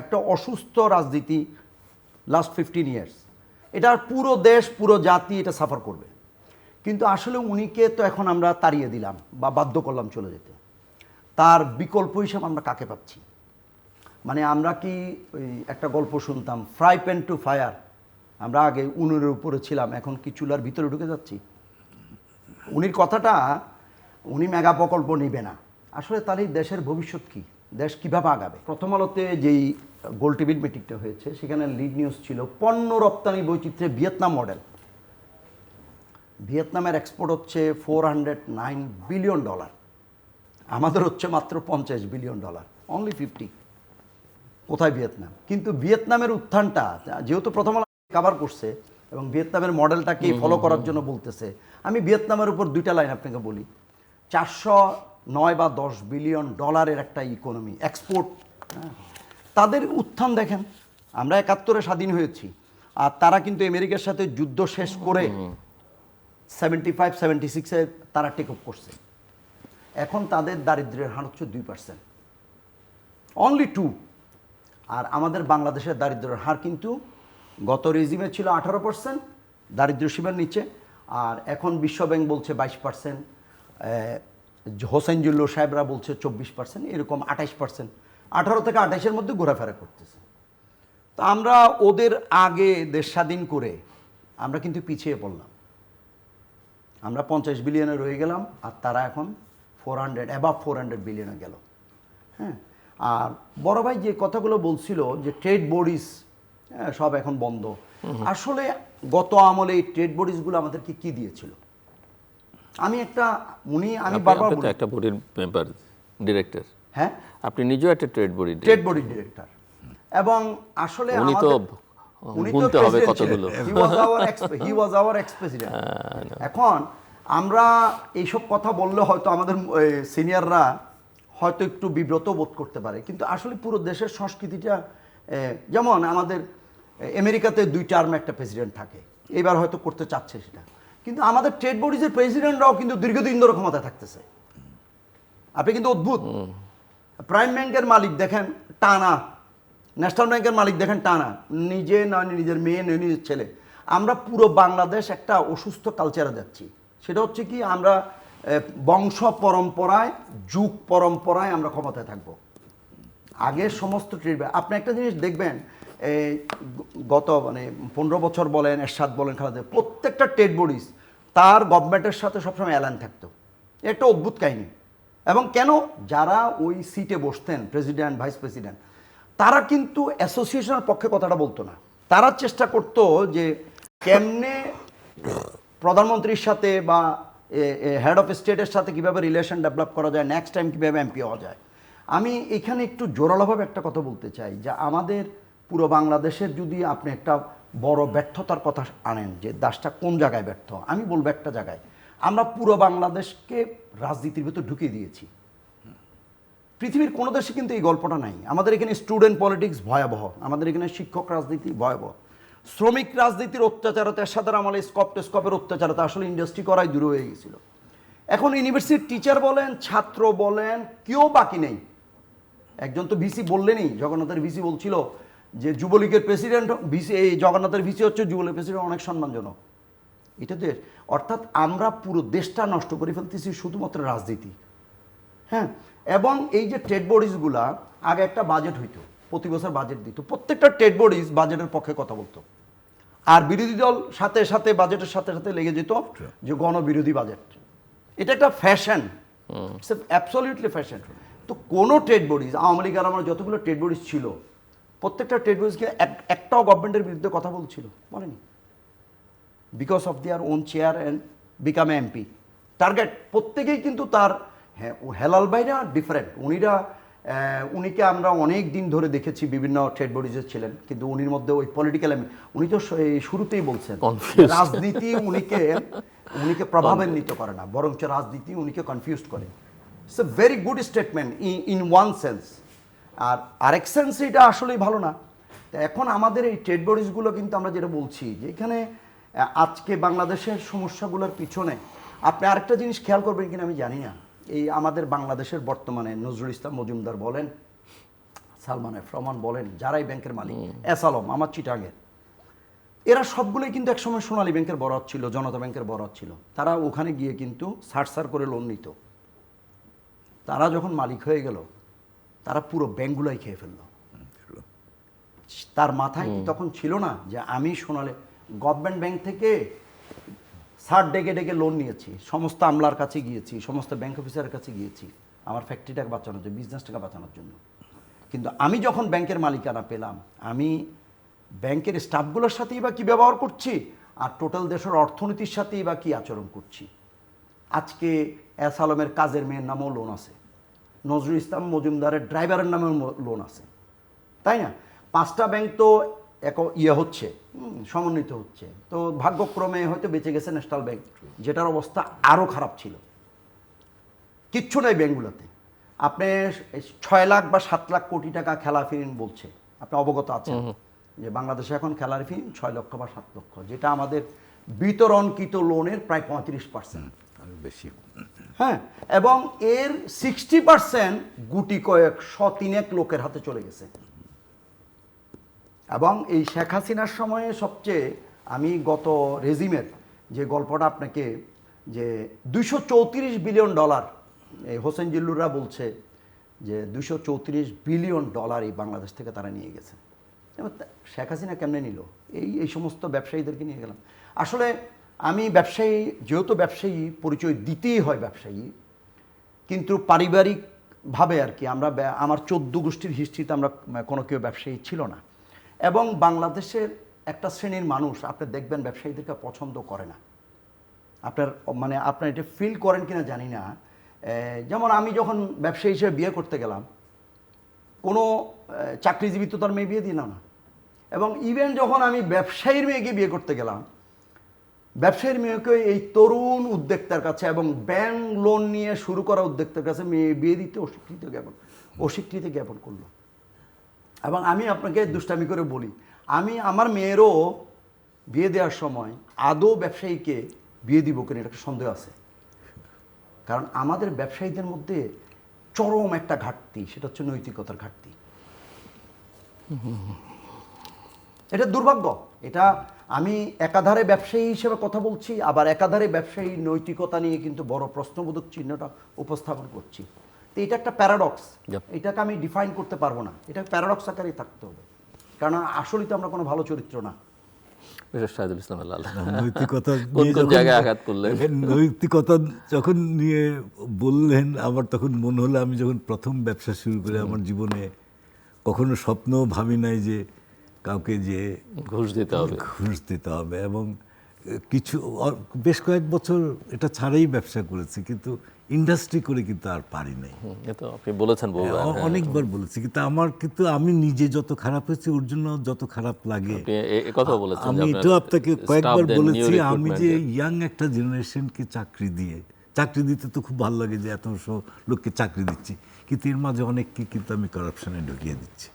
একটা অসুস্থ রাজনীতি লাস্ট 15 ইয়ার্স। এটার পুরো দেশ, পুরো জাতি এটা সাফার করবে। কিন্তু আসলে উনিকে তো এখন আমরা তাড়িয়ে দিলাম বা বাধ্য করলাম চলে যেতে। তার বিকল্প হিসাবে আমরা কাকে পাচ্ছি? মানে আমরা কি ওই একটা গল্প শুনতাম, ফ্রাই প্যান টু ফায়ার, আমরা আগে উনুনের উপরে ছিলাম, এখন কি চুলার ভিতরে ঢুকে যাচ্ছি? উনির কথাটা, উনি মেগা প্রকল্প নিবে না, আসলে তারই দেশের ভবিষ্যৎ কি, দেশ কিভাবে আগাবে? প্রথম আলোতে যেই গোল টেবিল মিটিংটা হয়েছে সেখানে লিড নিউজ ছিল পণ্য রপ্তানি বৈচিত্র্যে ভিয়েতনাম মডেল। ভিয়েতনামের এক্সপোর্ট হচ্ছে $409 বিলিয়ন, আমাদের হচ্ছে মাত্র $50 বিলিয়ন, অনলি 50। কোথায় ভিয়েতনাম? কিন্তু ভিয়েতনামের উত্থানটা যেহেতু প্রথম আলো কভার করছে এবং ভিয়েতনামের মডেলটাকে ফলো করার জন্য বলতেছে, আমি ভিয়েতনামের উপর দুইটা লাইন আপনাকে বলি। 409 বা 10 বিলিয়ন ডলারের একটা ইকোনমি, এক্সপোর্ট। তাদের উত্থান দেখেন, আমরা 71-এ স্বাধীন হয়েছি, আর তারা কিন্তু আমেরিকার সাথে যুদ্ধ শেষ করে 75-76-এ তারা টেক অফ করছে। এখন তাদের দারিদ্র্যের হার হচ্ছে 2%, অনলি 2। আর আমাদের বাংলাদেশের দারিদ্র্যের হার কিন্তু গত রেজিমে ছিল 18%, দারিদ্র্য সীমার নিচে, আর এখন বিশ্বব্যাংক বলছে 22%, হোসেন জুল্লো সাহেবরা বলছে 24%, এরকম 28%, 18 থেকে 28-এর মধ্যে ঘোরাফেরা করতেছে। তো আমরা ওদের আগে দেশ স্বাধীন করে আমরা কিন্তু পিছিয়ে পড়লাম, আমরা 50 বিলিয়নে রয়ে গেলাম, আর তারা এখন 400 বিলিয়নে গেল। হ্যাঁ, আর বড় ভাই যে কথাগুলো বলছিল যে ট্রেড বডিজ সব এখন বন্ধ, আসলে গত আমলে এই ট্রেড বডিজগুলো আমাদেরকে কি দিয়েছিল? আমি বারবার আপনি তো একটা বডির মেম্বার, ডিরেক্টর। হ্যাঁ, আপনি নিজেও একটা ট্রেড বডির ডিরেক্টর, এবং আসলে উনি তো গুনতে হবে কতগুলো। হি ওয়াজ আওয়ার এক্স প্রেসিডেন্ট। এখন আমরা এইসব কথা বললে হয়তো আমাদের সিনিয়ররা হয়তো একটু বিব্রত বোধ করতে পারে, কিন্তু আসলে পুরো দেশের সংস্কৃতিটা, যেমন আমাদের আমেরিকাতে 2 টার্মে একটা প্রেসিডেন্ট থাকে, এবার হয়তো করতে চাচ্ছে সেটা, কিন্তু আমাদের ট্রেড বডিজের প্রেসিডেন্টরাও কিন্তু দীর্ঘদিন ধরে ক্ষমতায় থাকতেছে। আপনি কিন্তু অদ্ভুত, প্রাইম ব্যাংকের মালিক দেখেন টানা, ন্যাশনাল ব্যাংকের মালিক দেখেন টানা, নিজে নয় নিজের মেয়ে নয় নিজের ছেলে। আমরা পুরো বাংলাদেশ একটা অসুস্থ কালচারে যাচ্ছি, সেটা হচ্ছে কি, আমরা বংশ পরম্পরায়, যুগ পরম্পরায় আমরা ক্ষমতায় থাকব। আগের সমস্ত ট্রেড, আপনি একটা জিনিস দেখবেন, গত 15 বছর বলেন, এরশাদ বলেন, খালেদা, প্রত্যেকটা ট্রেড বডিজ তার গভর্নমেন্টের সাথে সবসময় অ্যালাইন থাকতো। একটা অদ্ভুত কাহিনী। এবং কেন? যারা ওই সিটে বসতেন, প্রেসিডেন্ট, ভাইস প্রেসিডেন্ট, তারা কিন্তু অ্যাসোসিয়েশনের পক্ষে কথাটা বলতো না। তারা চেষ্টা করতো যে কেমনে প্রধানমন্ত্রীর সাথে বা হেড অফ স্টেটের সাথে কীভাবে রিলেশন ডেভেলপ করা যায়, নেক্সট টাইম কীভাবে এমপি হওয়া যায়। আমি এখানে একটু জোরালোভাবে একটা কথা বলতে চাই, যে আমাদের পুরো বাংলাদেশের যদি আপনি একটা বড় ব্যর্থতার কথা আনেন, যে দেশটা কোন জায়গায় ব্যর্থ, আমি বলবো একটা জায়গায়, আমরা পুরো বাংলাদেশকে রাজনীতির ভিতর ঢুকিয়ে দিয়েছি। পৃথিবীর কোনো দেশে কিন্তু এই গল্পটা নাই। আমাদের এখানে স্টুডেন্ট পলিটিক্স ভয়াবহ, আমাদের এখানে শিক্ষক রাজনীতি ভয়াবহ, শ্রমিক রাজনীতির অত্যাচারতা, এরশাদের আমলে স্কপের অত্যাচারতা আসলে ইন্ডাস্ট্রি করাই দূর হয়ে গেছিল। এখন ইউনিভার্সিটির টিচার বলেন, ছাত্র বলেন, কেউ বাকি নেই। একজন তো ভিসি বললেনই, জগন্নাথের ভিসি বলছিল যে যুবলীগের প্রেসিডেন্ট ভিসি, এই জগন্নাথের ভিসি হচ্ছে যুবলীগের প্রেসিডেন্ট, অনেক সম্মানজনক। এটা দেশ, অর্থাৎ আমরা পুরো দেশটা নষ্ট করে ফেলতেছি শুধুমাত্র রাজনীতি। হ্যাঁ, এবং এই যে ট্রেড বডিজগুলা, আগে একটা বাজেট হইতো, প্রতি বছর বাজেট দিত, প্রত্যেকটা ট্রেড বডিজ বাজেটের পক্ষে কথা বলতো, আর বিরোধী দল সাথে সাথে বাজেটের সাথে সাথে লেগে যেত যে গণবিরোধী বাজেট। এটা একটা ফ্যাশন, ইটস অ্যাবসলিউটলি ফ্যাশন। তো কোনো ট্রেড বডিজ, আওয়ামী লীগের আমার যতগুলো ট্রেড বডিজ ছিল, প্রত্যেকটা ট্রেড বডিজকে একটাও গভর্নমেন্টের বিরুদ্ধে কথা বলছিল, বলেনি, because of their own chair and become MP target. প্রত্যেকেই কিন্তু তার, হ্যাঁ, হেলাল ভাইরা ডিফারেন্ট, উনিকে আমরা অনেক দিন ধরে দেখেছি, বিভিন্ন ট্রেড বডিজে ছিলেন, কিন্তু উনির মধ্যে ওই পলিটিক্যাল, উনি তো শুরুতেই বলছেন রাজনীতি উনিকে প্রভাবান্বিত করে না, বরঞ্চ রাজনীতি উনিকে কনফিউজ করে। It's a very good statement in one sense, আর আরেক সেন্স এটা আসলেই ভালো না। এখন আমাদের এই ট্রেড বডিজগুলো কিন্তু আমরা যেটা বলছি, যে এখানে আজকে বাংলাদেশের সমস্যাগুলোর পিছনে আপনি আরেকটা জিনিস খেয়াল করবেন কিনা আমি জানি না, এই আমাদের বাংলাদেশের বর্তমানে নজরুল ইসলাম মজুমদার বলেন, সালমান এফ রহমান বলেন, যারাই ব্যাংকের মালিক, এস আলম আমার চিটাঙের, এরা সবগুলোই কিন্তু একসময় সোনালী ব্যাংকের বরাত ছিল, জনতা ব্যাংকের বরাত ছিল। তারা ওখানে গিয়ে কিন্তু সার করে লোন নিত। তারা যখন মালিক হয়ে গেল, তারা পুরো ব্যাংকগুলাই খেয়ে ফেললো। তার মাথায় তখন ছিল না যে আমি গভর্নমেন্ট ব্যাংক থেকে স্যার ডেকে ডেকে লোন নিয়েছি, সমস্ত আমলার কাছে গিয়েছি, সমস্ত ব্যাংক অফিসারের কাছে গিয়েছি আমার ফ্যাক্টরিটাকে বাঁচানোর জন্য, বিজনেসটাকে বাঁচানোর জন্য। কিন্তু আমি যখন ব্যাংকের মালিকানা পেলাম, আমি ব্যাংকের স্টাফগুলোর সাথেই বা কী ব্যবহার করছি, আর টোটাল দেশের অর্থনীতির সাথেই বা কী আচরণ করছি। আজকে এস আলমের কাজের মেয়ের নামেও লোন আছে, নজরুল ইসলাম মজুমদারের ড্রাইভারের নামেও লোন আছে, তাই না? 5টা ব্যাংক তো হচ্ছে, সমন্বিত হচ্ছে। তো ভাগ্যক্রমে হয়তো বেঁচে গেছে ন্যাশনাল ব্যাংক, যেটার অবস্থা আরও খারাপ ছিল। কিচ্ছু নেই ব্যাংকগুলোতে। আপনি 6 লাখ বা 7 লাখ কোটি টাকা খেলাপি ঋণ বলছে, আপনি অবগত আছেন যে বাংলাদেশে এখন খেলাপি ঋণ 6 লক্ষ বা 7 লক্ষ, যেটা আমাদের বিতরণকৃত লোনের প্রায় 35%, বেশি। হ্যাঁ, এবং এর 60% গুটি কয়েক 100-3 লোকের হাতে চলে গেছে। এবং এই শেখ হাসিনার সময়ে সবচেয়ে, আমি গত রেজিমের যে গল্পটা আপনাকে, যে $234 বিলিয়ন, এই হোসেন জিল্লুররা বলছে যে $234 বিলিয়ন এই বাংলাদেশ থেকে তারা নিয়ে গেছে। এবার শেখ হাসিনা কেমনে নিল? এই সমস্ত ব্যবসায়ীদেরকে নিয়ে গেলাম। আসলে আমি ব্যবসায়ী, যেহেতু ব্যবসায়ী পরিচয় দিতেই হয় ব্যবসায়ী, কিন্তু পারিবারিকভাবে আর কি আমরা, আমার 14 গোষ্ঠীর হিস্ট্রিতে আমরা কোনো কেউ ব্যবসায়ী ছিল না। এবং বাংলাদেশের একটা শ্রেণীর মানুষ আপনি দেখবেন ব্যবসায়ীদেরকে পছন্দ করে না। আপনার এটা ফিল করেন কিনা জানি না। যেমন আমি যখন ব্যবসায়ী হিসেবে বিয়ে করতে গেলাম, কোনো চাকরিজীবী তো তার মেয়ে বিয়ে দিলাম না। এবং ইভেন যখন আমি ব্যবসায়ীর মেয়েকে বিয়ে করতে গেলাম, ব্যবসায়ীর মেয়েকে এই তরুণ উদ্যোক্তার কাছে এবং ব্যাংক লোন নিয়ে শুরু করা উদ্যোক্তার কাছে মেয়ে বিয়ে দিতে অস্বীকৃতি জ্ঞাপন করলো। এবং আমি আপনাকে দুষ্টামি করে বলি, আমি আমার মেয়েরও বিয়ে দেওয়ার সময় আদৌ ব্যবসায়ীকে বিয়ে দিব কিনা এটা সন্দেহ আছে। কারণ আমাদের ব্যবসায়ীদের মধ্যে চরম একটা ঘাটতি, সেটা হচ্ছে নৈতিকতার ঘাটতি। এটা দুর্ভাগ্য। এটা আমি একাধারে ব্যবসায়ী হিসেবে কথা বলছি, আবার একাধারে ব্যবসায়ী নৈতিকতা নিয়ে কিন্তু বড় প্রশ্নবোধক চিহ্নটা উপস্থাপন করছি। তো এটা একটা প্যারাডক্স, এটাকে আমি ডিফাইন করতে পারবো না, এটা প্যারাডক্স আকারেই থাকতে হবে, কারণ আসলেই তো আমরা কোনো ভালো চরিত্র না। নৈতিকতা যখন নিয়ে বললেন, আমার তখন মনে হলো আমি যখন প্রথম ব্যবসা শুরু করে আমার জীবনে কখনো স্বপ্ন ভাবি নাই যে কাউকে যে ঘুষ দিতে হবে। এবং বেশ কয়েক বছর এটা ছাড়াই ব্যবসা করেছি, কিন্তু ইন্ডাস্ট্রি করে কিন্তু আর পারি নাই। আপনি বলেছেন অনেকবার বলেছি, কিন্তু আমি নিজে যত খারাপ হয়েছে ওর জন্য যত খারাপ লাগে আমি এটাও আপনাকে কয়েকবার বলেছি। আমি যে ইয়াং একটা জেনারেশনকে চাকরি দিতে তো খুব ভালো লাগে যে এত লোককে চাকরি দিচ্ছি, কিন্তু এর মাঝে অনেককে কিন্তু আমি কারাপশনে ঢুকিয়ে দিচ্ছি।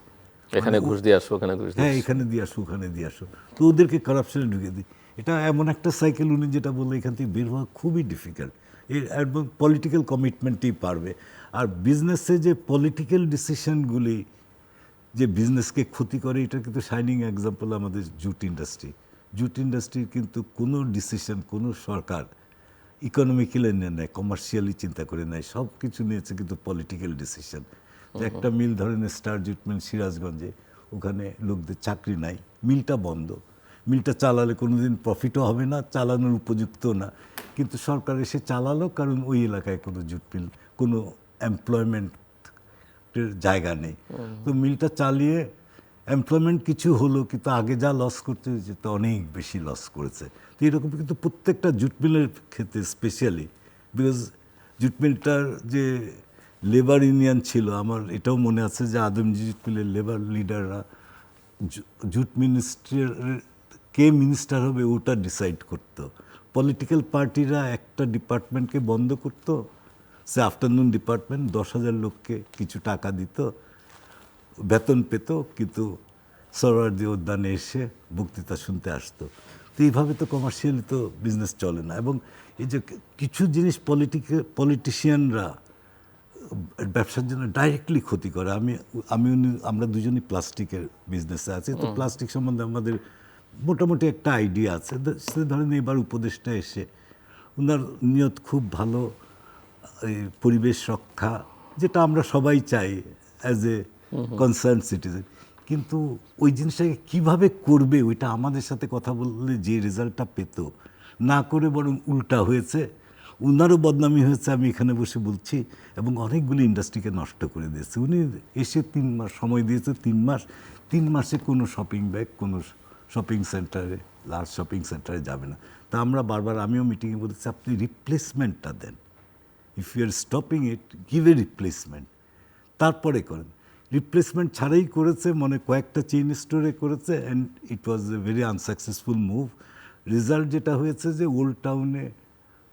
এখানে ঘুষ দিয়ে আসো, ওখানে ঘুষ, হ্যাঁ এখানে দিয়ে আসো, ওখানে দিয়ে আসো, তো ওদেরকে কারাপশনে ঢুকিয়ে দিই। এটা এমন একটা সাইকেল, উনি যেটা বললো এখান থেকে বের হওয়া খুবই ডিফিকাল্ট। এবং পলিটিক্যাল কমিটমেন্টই পারবে। আর বিজনেসে যে পলিটিক্যাল ডিসিশনগুলি যে বিজনেসকে ক্ষতি করে, এটা কিন্তু শাইনিং এক্সাম্পল আমাদের জুট ইন্ডাস্ট্রির কিন্তু কোনো ডিসিশন কোনো সরকার ইকোনমিক্যালি নেয়, কমার্শিয়ালি চিন্তা করে নেয়, সব কিছু নিয়েছে কিন্তু পলিটিক্যাল ডিসিশন। একটা মিল ধরেন স্টার জুট মিল সিরাজগঞ্জে, ওখানে লোকদের চাকরি নাই, মিলটা বন্ধ। মিলটা চালালে কোনোদিন প্রফিটও হবে না, চালানোর উপযুক্ত না, কিন্তু সরকার এসে চালালো, কারণ ওই এলাকায় কোনো জুট মিল, কোনো এমপ্লয়মেন্টের জায়গা নেই। তো মিলটা চালিয়ে এমপ্লয়মেন্ট কিছু হলো, কিন্তু আগে যা লস করতে হয়েছে তো অনেক বেশি লস করেছে। তো এরকম কিন্তু প্রত্যেকটা জুট মিলের ক্ষেত্রে স্পেশালি, বিকজ জুট মিলটার যে লেবার ইউনিয়ন ছিল, আমার এটাও মনে আছে যে আদমজি জুট মিলের লেবার লিডাররা জুট মিনিস্ট্রির কে মিনিস্টার হবে ওটা ডিসাইড করতো। পলিটিক্যাল পার্টিরা একটা ডিপার্টমেন্টকে বন্ধ করতো, সে আফটারনুন ডিপার্টমেন্ট, 10,000 লোককে কিছু টাকা দিত, বেতন পেত, কিন্তু সরোয়ার্দী উদ্যানে এসে বক্তৃতা শুনতে আসতো। তো এইভাবে তো কমার্শিয়ালি তো বিজনেস চলে না। এবং এই যে কিছু জিনিস পলিটিশিয়ানরা ব্যবসার জন্য ডাইরেক্টলি ক্ষতি করে। আমরা দুজনই প্লাস্টিকের বিজনেসে আছি, তো প্লাস্টিক সম্বন্ধে আমাদের মোটামুটি একটা আইডিয়া আছে। সে ধরেন এবার উপদেষ্টা এসে, ওনার নিয়ত খুব ভালো, পরিবেশ রক্ষা, যেটা আমরা সবাই চাই অ্যাজ এ কনসার্ন সিটিজেন, কিন্তু ওই জিনিসটাকে কীভাবে করবে ওইটা আমাদের সাথে কথা বললে যে রেজাল্টটা পেত না করে বরং উল্টা হয়েছে, উনারও বদনামি হয়েছে আমি এখানে বসে বলছি, এবং অনেকগুলি ইন্ডাস্ট্রিকে নষ্ট করে দিয়েছে। উনি এসে 3 মাস সময় দিয়েছে, 3 মাসে কোনো শপিং ব্যাগ কোনো শপিং সেন্টারে, লার্জ শপিং সেন্টারে যাবে না। তা আমরা বারবার, আমিও মিটিংয়ে বলেছি আপনি রিপ্লেসমেন্টটা দেন, if you are stopping it give a replacement, তারপরে করেন। রিপ্লেসমেন্ট ছাড়াই করেছে, মানে কয়েকটা চেইন স্টোরে করেছে, and it was a very unsuccessful move. Result যেটা হয়েছে যে ওল্ড টাউনে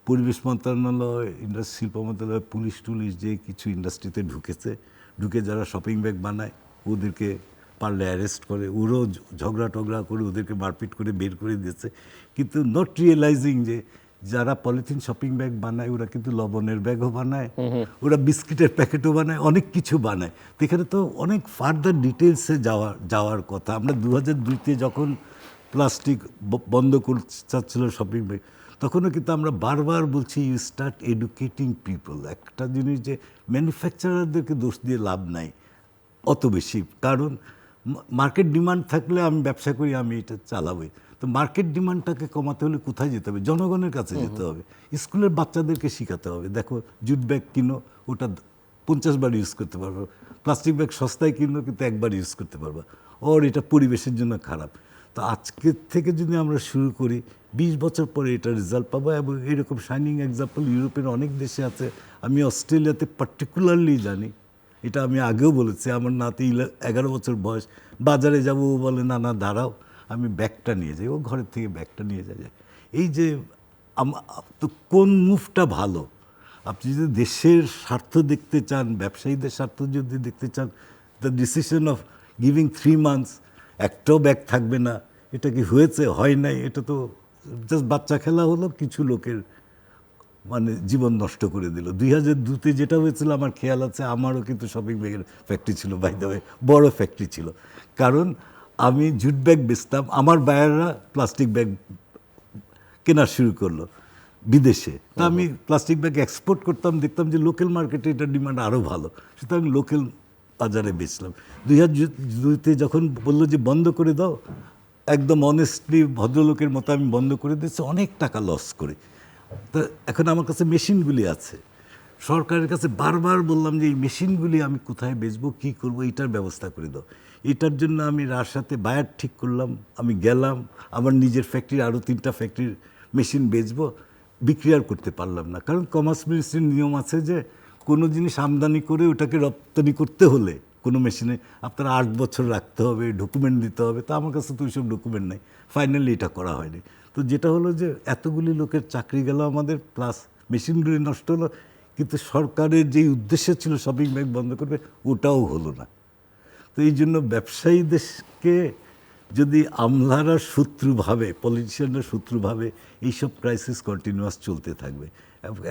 পরিবেশ মন্ত্রণালয়, শিল্প মন্ত্রণালয়, পুলিশ টুলিশ যে কিছু ইন্ডাস্ট্রিতে ঢুকে যারা শপিং ব্যাগ বানায় ওদেরকে পারলে অ্যারেস্ট করে, ওরও ঝগড়া টগড়া করে ওদেরকে মারপিট করে বের করে দিয়েছে, কিন্তু নট রিয়েলাইজিং যে যারা পলিথিন শপিং ব্যাগ বানায় ওরা কিন্তু লবণের ব্যাগও বানায়, ওরা বিস্কিটের প্যাকেটও বানায়, অনেক কিছু বানায়। তো এখানে তো অনেক ফার্দার ডিটেলসে যাওয়ার কথা। আমরা 2002-তে যখন প্লাস্টিক বন্ধ করতে চাচ্ছিল শপিং ব্যাগ, তখনও কিন্তু আমরা বারবার বলছি ইউ স্টার্ট এডুকেটিং পিপল। একটা জিনিস যে ম্যানুফ্যাকচারারদেরকে দোষ দিয়ে লাভ নাই অত বেশি, কারণ মার্কেট ডিমান্ড থাকলে আমি ব্যবসা করি, আমি এটা চালাবই। তো মার্কেট ডিমান্ডটাকে কমাতে হলে কোথায় যেতে হবে? জনগণের কাছে যেতে হবে, স্কুলের বাচ্চাদেরকে শেখাতে হবে। দেখো, জুট ব্যাগ কিনো, ওটা 50 বার ইউজ করতে পারবো, প্লাস্টিক ব্যাগ সস্তায় কিনো কিন্তু একবার ইউজ করতে পারবো, ওর এটা পরিবেশের জন্য খারাপ। তো আজকের থেকে যদি আমরা শুরু করি, 20 বছর পরে এটা রেজাল্ট পাবো। এবং এরকম শাইনিং এক্সাম্পল ইউরোপের অনেক দেশে আছে, আমি অস্ট্রেলিয়াতে পার্টিকুলারলি জানি। এটা আমি আগেও বলেছি, আমার নাতি 11 বছর বয়স, বাজারে যাব, ও বলে না না দাঁড়াও আমি ব্যাগটা নিয়ে যাই, ও ঘরের থেকে ব্যাগটা নিয়ে যায়। এই যে তো কোন মুভটা ভালো? আপনি যদি দেশের স্বার্থ দেখতে চান, ব্যবসায়ীদের স্বার্থ যদি দেখতে চান, the decision of giving 3 months, একটাও ব্যাগ থাকবে না, এটা কি হয়েছে? হয় নাই। এটা তো জাস্ট বাচ্চা খেলা হলো, কিছু লোকের মানে জীবন নষ্ট করে দিল। 2002-তে যেটা হয়েছিল আমার খেয়াল আছে, আমারও কিন্তু শপিং ব্যাগের ফ্যাক্টরি ছিল, বাই দ্য ওয়ে বড় ফ্যাক্টরি ছিল, কারণ আমি জুট ব্যাগ বেচতাম, আমার বায়াররা প্লাস্টিক ব্যাগ কেনা শুরু করলো বিদেশে। তা আমি প্লাস্টিক ব্যাগ এক্সপোর্ট করতাম, দেখতাম যে লোকাল মার্কেটে এটার ডিমান্ড আরও ভালো, সুতরাং লোকাল বাজারে বেচলাম। 2002-তে যখন বললো যে বন্ধ করে দাও, একদম অনেস্টলি ভদ্রলোকের মতো আমি বন্ধ করে দিয়েছি, অনেক টাকা লস করে। তো এখন আমার কাছে মেশিনগুলি আছে, সরকারের কাছে বারবার বললাম যে এই মেশিনগুলি আমি কোথায় বেচবো, কী করবো, এটার ব্যবস্থা করে দাও। এটার জন্য আমি রাজশাহীতে বায়ার ঠিক করলাম, আমি গেলাম, আমার নিজের ফ্যাক্টরি আরও 3টা ফ্যাক্টরির মেশিন বেচবো, বিক্রি আর করতে পারলাম না, কারণ কমার্স মিনিস্ট্রির নিয়ম আছে যে কোনো জিনিস আমদানি করে ওটাকে রপ্তানি করতে হলে কোনো মেশিনে আপনার 8 বছর রাখতে হবে, ডকুমেন্ট দিতে হবে। তো আমার কাছে তো ওইসব ডকুমেন্ট নেই, ফাইনালি এটা করা হয়নি। তো যেটা হলো যে এতগুলি লোকের চাকরি গেল আমাদের, প্লাস মেশিনগুলি নষ্ট হলো, কিন্তু সরকারের যেই উদ্দেশ্য ছিল শপিং ব্যাগ বন্ধ করবে, ওটাও হলো না। তো এই জন্য ব্যবসায়ীদেরকে যদি আমলারা শত্রু ভাবে, পলিটিশিয়ানরা শত্রু ভাবে, এইসব ক্রাইসিস কন্টিনিউয়াস চলতে থাকবে।